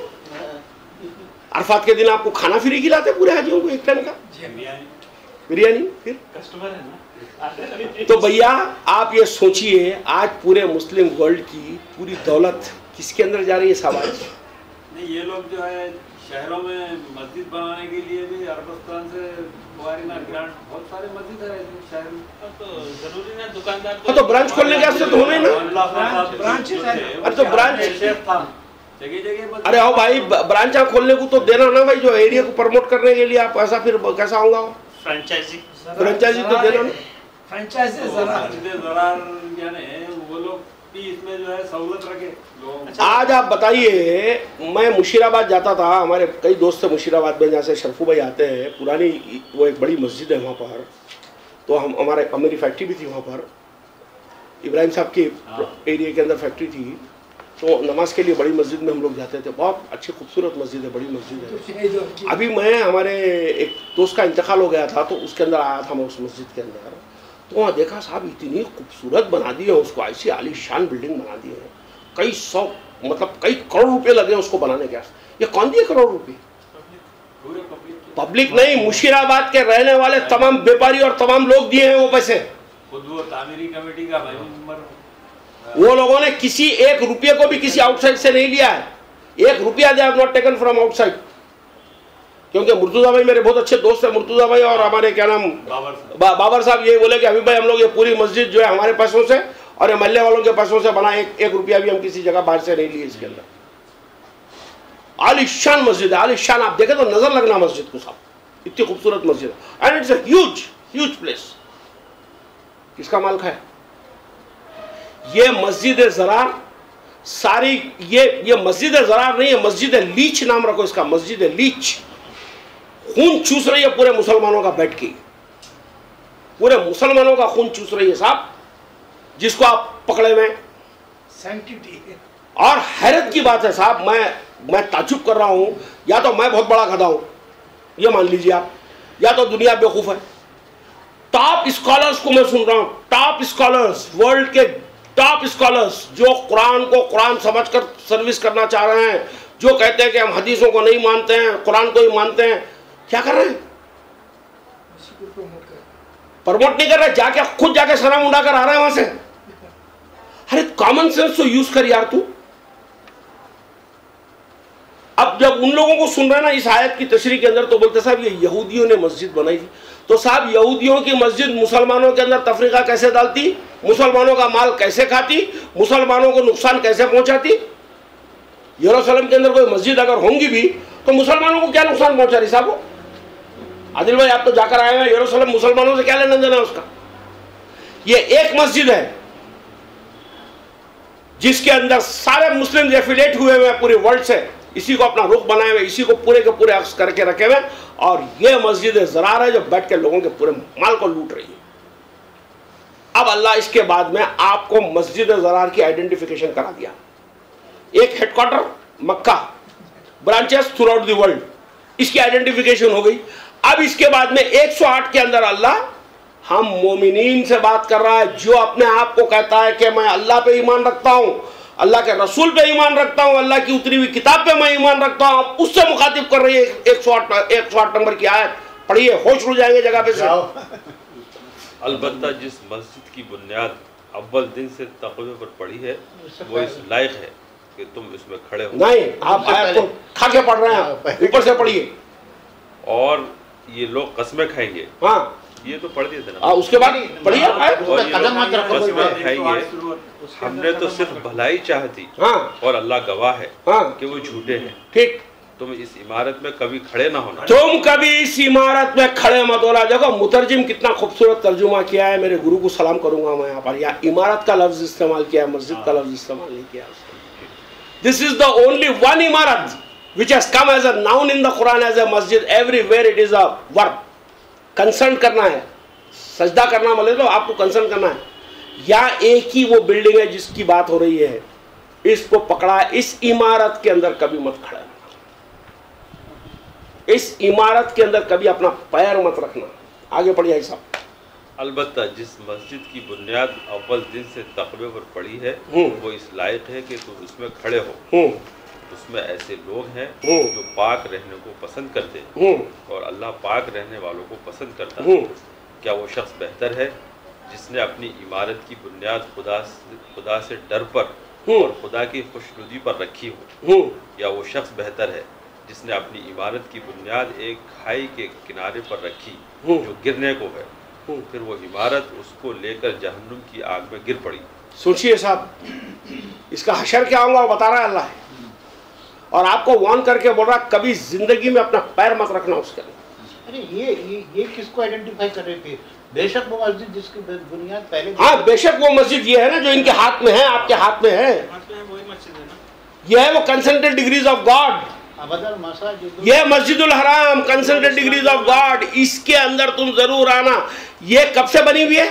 अरफात के दिन आपको खाना फ्री खिलाते पूरे हाजियों को, एक टाइम का बिरयानी। फिर कस्टमर है ना। तो भैया आप ये सोचिए, आज पूरे मुस्लिम वर्ल्ड की पूरी दौलत किसके अंदर जा रही है साहब? नहीं, ये लोग जो है शहरों में मस्जिद बनाने के लिए भी अरबस्तान से ग्रांट, बहुत सारे मस्जिद है शहर में। तो जरूरी ना दुकानदार तो ब्रांच खोलने के वास्ते तो होने ना, अरे तो ब्रांच जगह। अरे आओ भाई, ब्रांच खोलने को तो देना ना भाई, जो एरिया को प्रमोट करने के लिए आप ऐसा फिर कैसा होगा? फ्रेंचाइजी तो देना ना। फ्रेंचाइजी वो लोग भी इसमें जो है सहूलत रखे लोग। आज आप बताइए, मैं मुशीराबाद जाता था, हमारे कई दोस्त थे मुशीराबाद में, जहाँ से शरफू भाई आते हैं, पुरानी वो एक बड़ी मस्जिद है वहाँ पर, तो हमारे मेरी फैक्ट्री भी थी वहाँ पर, इब्राहिम साहब की एरिया के अंदर फैक्ट्री थी, तो नमाज के लिए बड़ी मस्जिद में हम लोग जाते थे। बहुत अच्छी खूबसूरत मस्जिद है, बड़ी मस्जिद है। अभी मैं, हमारे एक दोस्त का इंतकाल हो गया था, तो उसके अंदर आया था मैं उस मस्जिद के अंदर, तो वहाँ देखा साहब इतनी खूबसूरत बना दी है उसको, ऐसी आलीशान बिल्डिंग बना दी है, कई 100 मतलब कई करोड़ रुपए लगे उसको बनाने के। ये कौन दिए करोड़ रुपए? पब्लिक नहीं, मुशीराबाद के रहने वाले तमाम व्यापारी और तमाम लोग दिए हैं वो पैसे। वो तामीरी कमेटी का वो लोगों ने किसी 1 रुपये को भी किसी आउटसाइड से नहीं लिया है। 1 रुपया they have not taken from outside. क्योंकि मुर्तुजा भाई मेरे बहुत अच्छे दोस्त है, मुर्तुजा भाई और हमारे क्या नाम बाबर साहब, ये बोले कि अभी भाई हम लोग ये पूरी मस्जिद जो है हमारे पैसों से और ये महल्ले वालों के पैसों से बना, 1 रुपया भी हम किसी जगह बाहर से नहीं लिए इसके अंदर। आलिशान मस्जिद है, आलिशान। आप देखें तो नजर लगना मस्जिद को साहब, इतनी खूबसूरत मस्जिद है, and it's a huge place. किसका माल खाए? ये मस्जिद ज़रार सारी, ये मस्जिद ज़रार नहीं है, मस्जिद लीच नाम रखो इसका, मस्जिद लीच। खून चूस रही है पूरे मुसलमानों का बैठ के, पूरे मुसलमानों का खून चूस रही है साहब, जिसको आप पकड़े में सैंक्टिटी। और हैरत की बात है साहब, मैं ताजुब कर रहा हूं, या तो मैं बहुत बड़ा गधा हूं, ये मान लीजिए आप, या तो दुनिया बेवकूफ है। टॉप स्कॉलर्स को मैं सुन रहा हूं, टॉप स्कॉलर्स, वर्ल्ड के टॉप स्कॉलर्स, जो कुरान को कुरान समझकर सर्विस करना चाह रहे हैं, जो कहते हैं कि हम हदीसों को नहीं मानते हैं, कुरान को ही मानते हैं, क्या कर रहे हैं? प्रमोट नहीं कर रहे, जाके खुद जाके सना मुंडा कर आ रहे हैं वहां से। अरे कॉमन सेंस तो यूज कर यार तू। अब जब उन लोगों को सुन रहे ना इस आयत की तशरीह के अंदर, तो बोलते साहब ये यहूदियों ने मस्जिद बनाई थी। तो साहब यहूदियों की मस्जिद मुसलमानों के अंदर तफरीका कैसे डालती, मुसलमानों का माल कैसे खाती, मुसलमानों को नुकसान कैसे पहुंचाती? यरूशलेम के अंदर कोई मस्जिद अगर होंगी भी तो मुसलमानों को क्या नुकसान पहुंचा रही साहब? आदिल भाई आप तो जाकर आए हैं यरूशलेम, मुसलमानों से क्या लेना देना उसका? ये एक मस्जिद है जिसके अंदर सारे मुस्लिम एफिलिएट हुए हुए पूरे वर्ल्ड से, इसी को अपना रुख बनाए हुए, इसी को पूरे के पूरे अक्स करके रखे हुए, और ये मस्जिद ज़रार है जो बैठ के लोगों के पूरे माल को लूट रही है। अब अल्लाह इसके बाद में आपको मस्जिद ज़रार की आइडेंटिफिकेशन करा दिया। एक headquarter Mecca, branches through out the world, इसकी आइडेंटिफिकेशन हो गई। अब इसके बाद में 108 के अंदर अल्लाह हम मोमिनीन से बात कर रहा है, जो अपने आप को कहता है कि मैं अल्लाह पे ईमान रखता हूं, अल्लाह के रसूल पे ईमान रखता हूं, अल्लाह की उतरी हुई किताब पे मैं ईमान रखता हूं। उससे मुखातिब कर रही है 108 नंबर की आयत। पढ़िए, होश उड़ जाएंगे जगह पे से। अलबत्ता जिस मस्जिद की बुनियाद अव्वल दिन से तक़वे पर पड़ी है, वो इस लायक है कि तुम इसमें खड़े हो। नहीं, आप आयत को खा के पढ़ रहे हैं, ऊपर से पढ़िए। और ये लोग कसमें खाएंगे, हाँ ये तो पढ़ दिए थे ना, उसके बाद पढ़िए। कसमें खाएंगे, हमने तो सिर्फ भलाई चाहती, हाँ, और अल्लाह गवाह है हाँ, कि वो झूठे हैं। ठीक, तुम इस इमारत में कभी खड़े ना होना, तुम कभी इस इमारत में खड़े मत होना। देखो मुतरजिम कितना खूबसूरत तर्जुमा किया है, मेरे गुरु को सलाम करूंगा मैं यहाँ पर। यहाँ इमारत का लफ्ज इस्तेमाल किया है, मस्जिद का लफ्ज इस्तेमाल नहीं किया। This is the only one इमारत which has come as a noun in the Quran as a masjid. Everywhere it is a verb. Concern करना है, सजदा करना बोले तो आपको कंसर्न करना है, या एक ही वो बिल्डिंग है जिसकी बात हो रही है, इसको पकड़ा, इस इमारत के अंदर कभी मत खड़ा रहना, इस इमारत के अंदर कभी अपना पैर मत रखना। आगे पढ़िए साहब। अलबत्ता जिस मस्जिद की बुनियाद अव्वल दिन से तकवे पर पड़ी है वो इस लायक है कि तुम उसमें खड़े हो। उसमें ऐसे लोग हैं जो पाक रहने को पसंद करते हैं और अल्लाह पाक रहने वालों को पसंद करता है। क्या वो शख्स बेहतर है जिसने अपनी इमारत की बुनियाद खुदा से डर पर और खुदा की खुशनुदी पर रखी हो, या वो शख्स बेहतर है जिसने अपनी इमारत की बुनियाद एक खाई के किनारे पर रखी जो गिरने को है, फिर वो इमारत उसको लेकर जहन्नुम की आग में गिर पड़ी। सोचिए साहब, इसका हशर क्या होगा वो बता रहा है अल्लाह है, और आपको वार्न करके बोल रहा कभी जिंदगी में अपना पैर मत रखना उसके अंदर। अरे ये किसको आइडेंटिफाई कर रहे थे? बेशक वो मस्जिद जिसकी बुनियाद पहले, हाँ बेशक वो मस्जिद ये है ना जो इनके हाथ में है, आपके हाथ में है, वही मस्जिद है ना, ये है वो कंसेंट्रेड डिग्रीज ऑफ गॉड, ये मस्जिदुल हराम कंसेंट्रेड डिग्रीज ऑफ गॉड, इसके अंदर तुम जरूर आना। ये कब से बनी हुई है?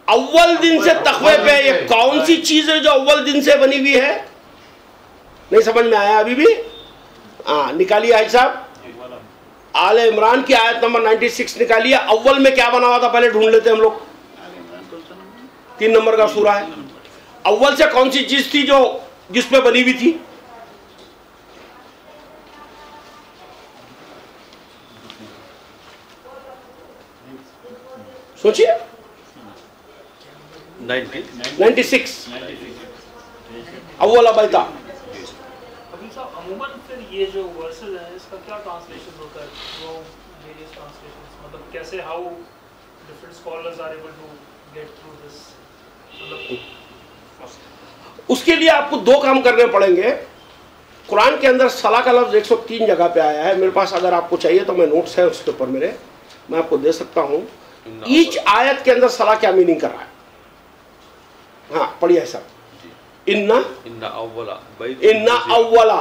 अव्वल दिन से तकवे पे। ये कौन सी चीज है जो अव्वल दिन से बनी हुई है? नहीं समझ में आया अभी भी? हाँ निकालिए आई साहब, आले इमरान की आयत नंबर 96 निकालिए। अव्वल में क्या बना हुआ था पहले ढूंढ लेते हैं हम लोग। 3 नंबर का सूरा है। अव्वल से कौन सी चीज थी जो जिसपे बनी हुई थी? सोचिए। 96 अव्वल बैता। अभी साहब अमूमन फिर ये जो वर्सेस है इसका क्या ट्रांसलेशन होता है? वो वेरियस ट्रांसलेशंस, मतलब कैसे how different scholars are able to get through this, मतलब उसके लिए आपको 2 काम करने पड़ेंगे। कुरान के अंदर सलाह का लफ्ज 103 जगह पे आया है। मेरे पास अगर आपको चाहिए तो मैं नोट्स है उसके ऊपर मेरे, मैं आपको दे सकता हूँ। ईच आयत के अंदर सलाह क्या मीनिंग कर रहा है। हाँ पढ़िए सर। इन्ना अव्वला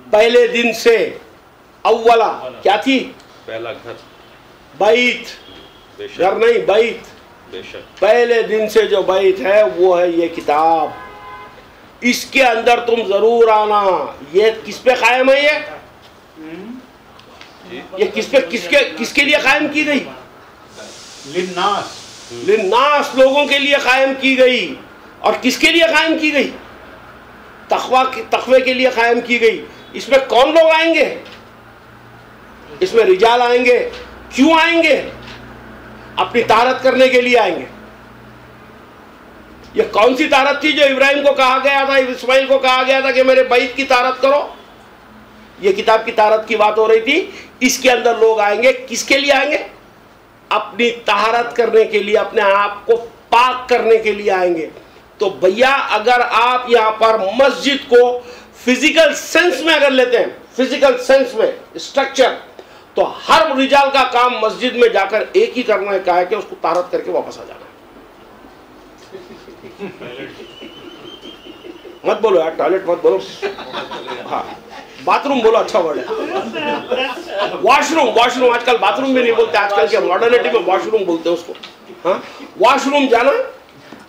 पहले दिन से, अव्वला क्या थी? पहला घर, बैत, घर नहीं बैत, पहले दिन से जो बैत है वो है ये किताब, इसके अंदर तुम जरूर आना। ये किस पे कायम है? ये किसके लिए कायम की गई? लिन्नास, लोगों के लिए कायम की गई। और किसके लिए कायम की गई? तकवे के लिए कायम की गई। इसमें कौन लोग आएंगे? इसमें रिजाल आएंगे। क्यों आएंगे? अपनी तारत करने के लिए आएंगे। ये कौन सी तारत थी जो इब्राहिम को कहा गया था, इस्माइल को कहा गया था कि मेरे बैत की तारत करो? ये किताब की तारत की बात हो रही थी। इसके अंदर लोग आएंगे, किसके लिए आएंगे? अपनी तारत करने के लिए, अपने आप को पाक करने के लिए आएंगे। तो भैया अगर आप यहाँ पर मस्जिद को फिजिकल सेंस में अगर लेते हैं, फिजिकल सेंस में स्ट्रक्चर, तो हर रिजाल का काम मस्जिद में जाकर एक ही करना है कि उसको तारत करके वापस आ जाना। मत बोलो यार, टॉयलेट मत बोलो। हाँ बाथरूम बोलो, अच्छा वर्ड है। वॉशरूम आजकल बाथरूम भी नहीं बोलते, आजकल के मॉडर्निटी में वॉशरूम बोलते हैं उसको। हाँ वॉशरूम जाना,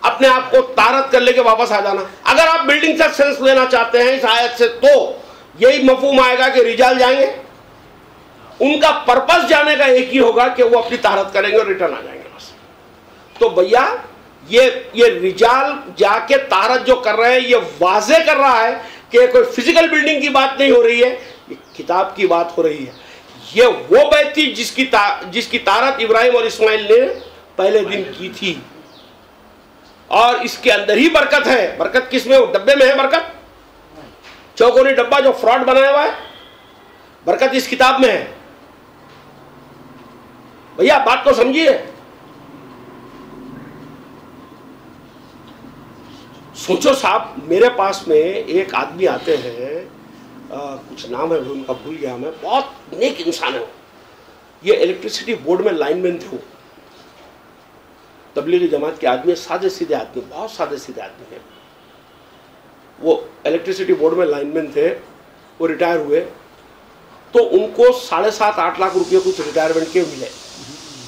अपने आप को तारत कर लेके वापस आ जाना। अगर आप बिल्डिंग से सेंस लेना चाहते हैं इस आयत से, तो यही मफहूम आएगा कि रिजाल जाएंगे, उनका पर्पस जाने का एक ही होगा कि वो अपनी तारत करेंगे और रिटर्न आ जाएंगे बस। तो भैया ये रिजाल जाके तारत जो कर रहे हैं, ये वाजे कर रहा है कि कोई फिजिकल बिल्डिंग की बात नहीं हो रही है, ये किताब की बात हो रही है। ये वो बैत थी जिसकी तारत इब्राहिम और इस्माइल ने पहले दिन की थी। और इसके अंदर ही बरकत है। बरकत किसमें? वो डब्बे में है बरकत। चौकोनी डब्बा जो फ्रॉड बनाया हुआ है, बरकत इस किताब में है। भैया बात को समझिए। सोचो साहब, मेरे पास में एक आदमी आते हैं, कुछ नाम है उनका भूल गया मैं, बहुत नेक इंसान है वो। ये इलेक्ट्रिसिटी बोर्ड में लाइनमैन थे वो, तबलीगी जमात के आदमी, सादे सीधे आदमी, बहुत सादे सीधे आदमी है वो। इलेक्ट्रिसिटी बोर्ड में लाइनमैन थे, वो रिटायर हुए तो उनको 7.5-8 लाख रुपये कुछ रिटायरमेंट के मिले।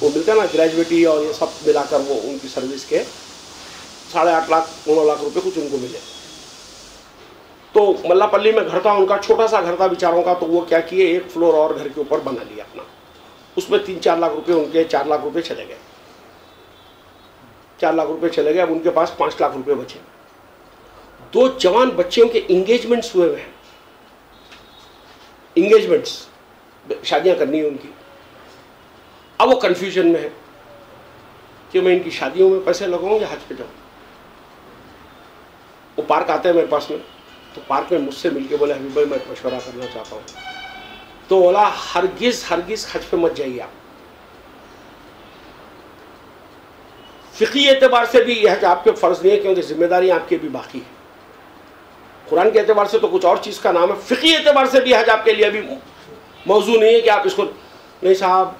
वो मिलते हैं ना ग्रेजुएटी और ये सब मिलाकर वो उनकी सर्विस के 8.5 लाख 9 लाख रुपए कुछ उनको मिले। तो मल्लापल्ली में घर था उनका, छोटा सा घर था बेचारों का, तो वो क्या किए, एक फ्लोर और घर के ऊपर बना लिया अपना, उसमें 3-4 लाख रुपए उनके 4 लाख रुपए चले गए, 4 लाख रुपए चले गए। अब उनके पास 5 लाख रुपए बचे। 2 जवान बच्चियों के इंगेजमेंट्स हुए हुए हैं, इंगेजमेंट्स, शादियां करनी है उनकी। अब वो कंफ्यूजन में है कि मैं इनकी शादियों में पैसे लगाऊं या हज पे जाऊं। वो पार्क आते हैं मेरे पास में, तो पार्क में मुझसे मिलके बोले हबीब भाई मैं मशवरा करना चाहता हूँ। तो बोला हरगिज हरगिज हज पे मत जाइए आप, फिक़ी एतबार से भी यह हज आपके फर्ज नहीं है, क्योंकि जिम्मेदारी आपकी भी बाकी है। कुरान के एतबार से तो कुछ और चीज़ का नाम है, फिक़ी एतबार से भी हज आपके लिए अभी मौजू नहीं है कि आप इसको, नहीं साहब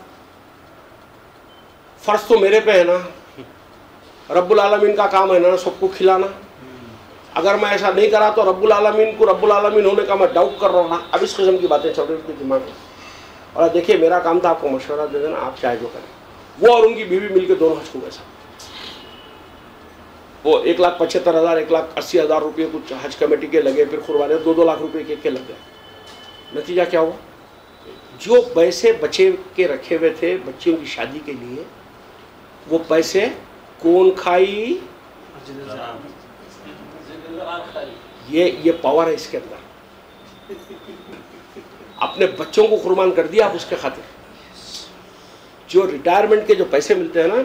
फर्ज तो मेरे पे है ना, रब्बुल आलमीन का काम है ना सबको खिलाना। अगर मैं ऐसा नहीं करा तो रब्बुल आलमीन को रब्बुल आलमीन होने का मैं डाउट कर रहा हूँ ना। अब इस किस्म की बातें चल रही थी दिमाग में। और देखिए मेरा काम था आपको मशवरा दे देना, आप चाहे जो करें। वो और उनकी बीवी मिलकर दोनों हज को गए साहब। वो 1,75,000 1,80,000 रुपये कुछ हज कमेटी के लगे, फिर कुर्बानी 2-2 लाख रुपये के लग गए। नतीजा क्या हुआ, जो पैसे बचे के रखे हुए थे बच्चियों की शादी के लिए, वो पैसे कौन खाई, ये पावर है इसके अंदर। अपने बच्चों को कुर्बान कर दिया आप उसके खातिर। जो रिटायरमेंट के जो पैसे मिलते हैं ना,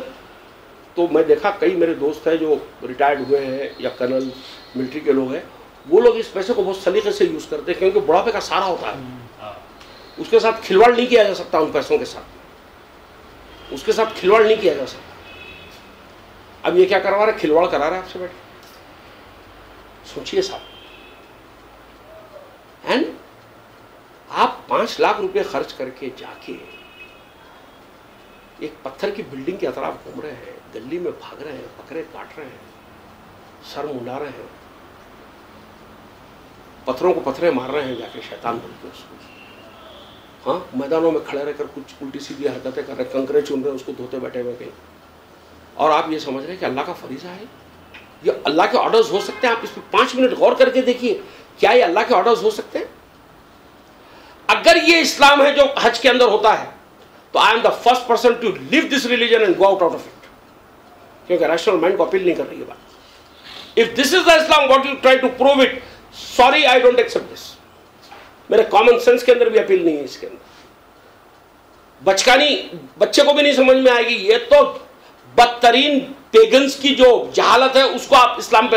तो मैं देखा कई मेरे दोस्त हैं जो रिटायर्ड हुए हैं या कर्नल मिलिट्री के लोग हैं, वो लोग इस पैसे को बहुत सलीके से यूज़ करते हैं, क्योंकि बुढ़ापे का सहारा होता है। उसके साथ खिलवाड़ नहीं किया जा सकता, उन पैसों के साथ उसके साथ खिलवाड़ नहीं किया जा सकता। अब ये क्या करवा रहे, खिलवाड़ करा रहे आपसे बैठे, सोचिए साहब। एंड आप 5 लाख रुपए खर्च करके जाके एक पत्थर की बिल्डिंग के अतराफ घूम रहे हैं, गली में भाग रहे हैं, बकरे काट रहे हैं, सर मुंडा रहे हैं, पत्थरों को पत्थरे मार रहे हैं जाके शैतान बोलते उसको। हाँ, मैदानों में खड़े रहकर कुछ उल्टी सीधी हरकतें कर रहे, कंकरे चुन रहे, उसको धोते बैठे हुए कहीं। और आप ये समझ रहे हैं कि अल्लाह का फरीज़ा है, ये अल्लाह के ऑर्डर्स हो सकते हैं। आप इस पर 5 मिनट गौर करके देखिए, क्या ये अल्लाह के ऑर्डर्स हो सकते हैं? अगर ये इस्लाम है जो हज के अंदर होता है, तो I am the first person to leave this religion and go out of it, क्योंकि रैशनल माइंड को अपील नहीं कर रही है बात। If this is the Islam what you try to prove it, sorry I don't accept this. मेरे common sense के अंदर भी अपील नहीं है इसके अंदर। बचकानी बच्चे को भी नहीं समझ में आएगी। ये तो बदतरीन पेगन्स की जो जहालत है उसको आप इस्लाम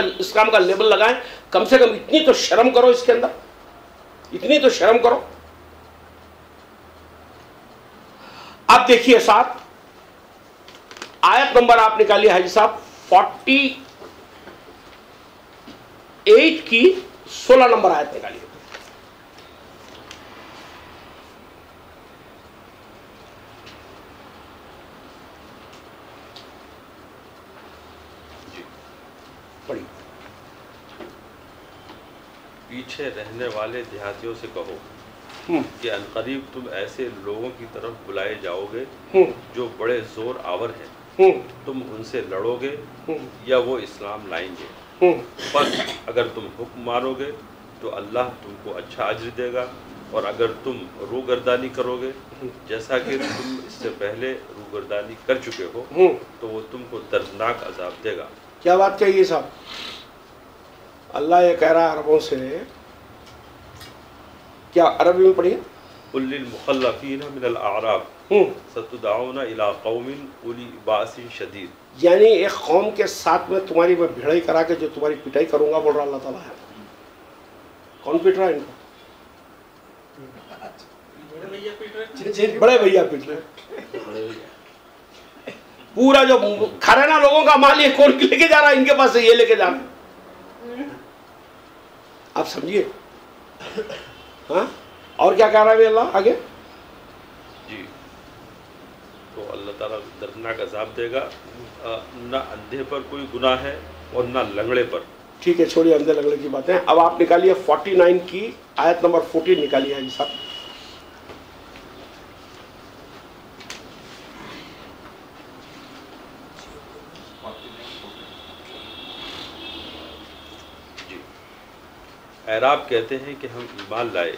का लेबल लगाएं। कम से कम इतनी तो शर्म करो इसके अंदर, इतनी तो शर्म करो। अब देखिए साथ आयत नंबर आप निकालिए हाजी साहब, 48 की 16 नंबर आयत निकालिए। पीछे रहने वाले देहातियों से कहो कि अनकरीब तुम ऐसे लोगों की तरफ बुलाए जाओगे जो बड़े जोर आवर हैं, तुम उनसे लड़ोगे या वो इस्लाम लाएंगे। पर अगर तुम हुक्म मारोगे तो अल्लाह तुमको अच्छा अज्र देगा, और अगर तुम रूगर्दानी करोगे जैसा कि तुम इससे पहले रूगर्दानी कर चुके हो, तो वो तुमको दर्दनाक अजाब देगा। क्या बात कही है साहब? अल्लाह ये कह रहा है अरबों से, क्या अरबी में पढ़िए, उल्लिल मुखल्लफीन मिनल अअराब सतुदऊना इला कौमिन उली बासिन शदीद, यानी एक कौम के साथ में तुम्हारी मैं भिड़ाई करा के जो तुम्हारी पिटाई करूंगा, बोल रहा अल्लाह ताला है। कौन पिट रहा है इनको? बड़े भैया पिट रहे। पूरा जो खराना लोगों का माल ये कौन लेके जा रहा है? इनके पास से ये लेके जा रहा है। आप समझिए। हाँ, और क्या कह रहा है अल्लाह आगे? जी, तो अल्लाह ताला दर्दनाक अजाब देगा, ना अंधे पर कोई गुनाह है और ना लंगड़े पर। ठीक है, छोड़िए अंधे लंगड़े की बातें। अब आप निकालिए 49 की आयत नंबर 14 निकालिए हाजी साहब। अरब कहते हैं कि हम ईमान लाए,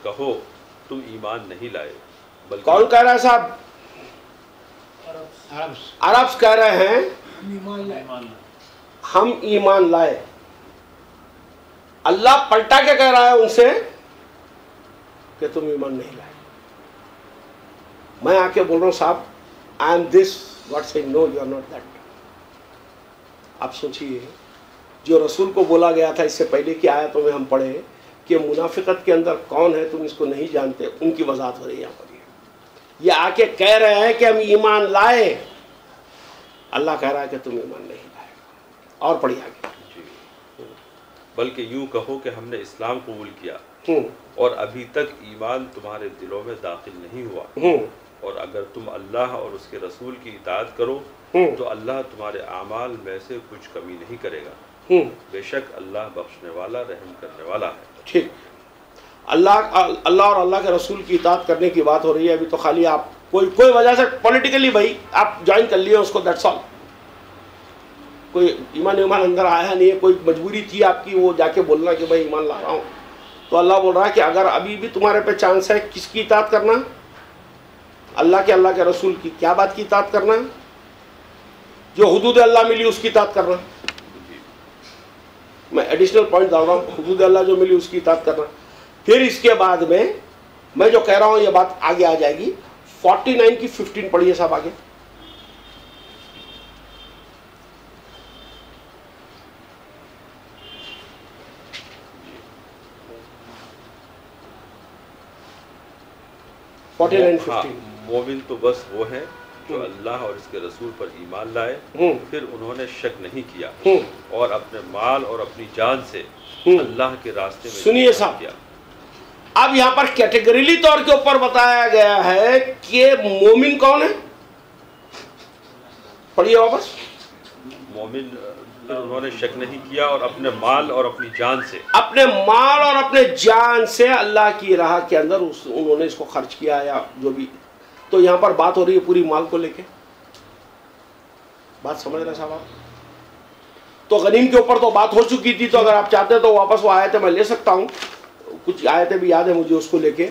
कहो तुम ईमान नहीं लाए। बल्कि कौन कह रहा है साहब? अरब्स कह रहे हैं हम ईमान लाए। अल्लाह पलटा के कह रहा है उनसे कि तुम ईमान नहीं लाए। मैं आके बोल रहा हूं साहब I am this, God saying no you are not that. आप सोचिए, जो रसूल को बोला गया था इससे पहले की आयतों में हम पढ़े कि मुनाफिकत के अंदर कौन है तुम इसको नहीं जानते, उनकी वजाहत हो रही है यहाँ पर। ये आके कह रहे हैं कि हम ईमान लाए, अल्लाह कह रहा है कि तुम ईमान नहीं लाए। और पढ़िए आगे। बल्कि यूं कहो कि हमने इस्लाम कबूल किया और अभी तक ईमान तुम्हारे दिलों में दाखिल नहीं हुआ, और अगर तुम अल्लाह और उसके रसूल की इताअत करो तो अल्लाह तुम्हारे आमाल में से कुछ कमी नहीं करेगा। बेशक अल्लाह बख्शने वाला रहम करने वाला है। ठीक, अल्लाह और अल्लाह के रसूल की इताअत करने की बात हो रही है। अभी तो खाली आप कोई वजह से पॉलिटिकली भाई आप ज्वाइन कर लिए उसको, दैट्स ऑल। कोई ईमान अंदर आया नहीं है, कोई मजबूरी थी आपकी वो जाके बोलना कि भाई ईमान ला रहा हूँ। तो अल्लाह बोल रहा है कि अगर अभी भी तुम्हारे पे चांस है, किसकी इताअत करना? अल्लाह के रसूल की। क्या बात की इताअत करना? जो हुदूद अल्लाह मिली उसकी इताअत करना। मैं एडिशनल पॉइंट डाल रहा हूँ, हुदूद अल्लाह जो मिली उसकी इताअत करना। फिर इसके बाद में मैं जो कह रहा हूँ ये बात आगे आ जाएगी। 49 की 15 पढ़िए साहब आगे। मोमिन तो बस वो है जो अल्लाह और इसके रसूल पर ईमान लाए, फिर उन्होंने शक नहीं किया और अपने माल और अपनी जान से अल्लाह के रास्ते में सुनिए साहब किया। अब यहाँ पर कैटेगरीली तौर के ऊपर बताया गया है कि मोमिन कौन है। पढ़िए वापस। मोमिन उन्होंने शक नहीं किया और अपने माल और अपनी जान से, अपने माल और अपने जान से अल्लाह की राह के अंदर उन्होंने इसको खर्च किया या जो भी। तो यहाँ पर बात हो रही है पूरी माल को लेके। बात समझ रहे साहब आप? तो गनीम के ऊपर तो बात हो चुकी थी, तो अगर आप चाहते तो वापस वो आयतें मैं ले सकता हूँ, कुछ आयतें भी याद है मुझे उसको लेके।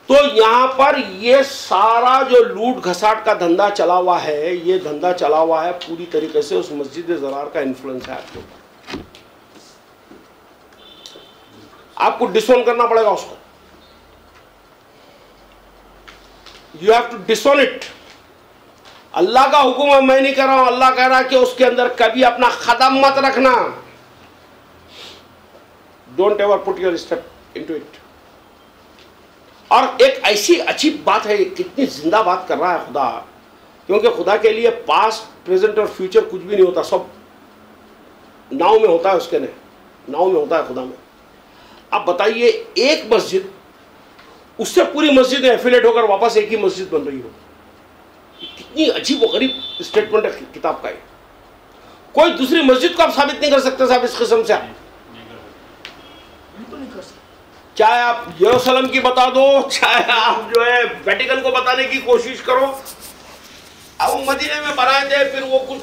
तो यहाँ पर ये सारा जो लूट घसाट का धंधा चला हुआ है, ये धंधा चला हुआ है पूरी तरीके से उस मस्जिद ज़रार का इन्फ्लुएंस है आपके ऊपर। आपको डिसोन करना पड़ेगा उसको। You have to disown it. अल्लाह का हुक्म है, मैं नहीं कर रहा हूं। अल्लाह कह रहा है कि उसके अंदर कभी अपना कदम मत रखना। Don't ever put your step into it. और एक ऐसी अच्छी बात है, कितनी जिंदा बात कर रहा है खुदा, क्योंकि खुदा के लिए पास्ट प्रेजेंट और फ्यूचर कुछ भी नहीं होता, सब नाव में होता है, उसके ने नाव में होता है खुदा में। अब बताइए, एक मस्जिद उससे पूरी मस्जिद एफिलेट होकर वापस एक ही मस्जिद बन रही हो, कितनी अजीब व गरीब स्टेटमेंट है किताब का है। कोई दूसरी मस्जिद को आप साबित नहीं कर सकते साहब इस किस्म से। आप चाहे आप यरूशलेम की बता दो, चाहे आप जो है वेटिकन को बताने की कोशिश करो। अब मदीने में बनाए थे, फिर वो कुछ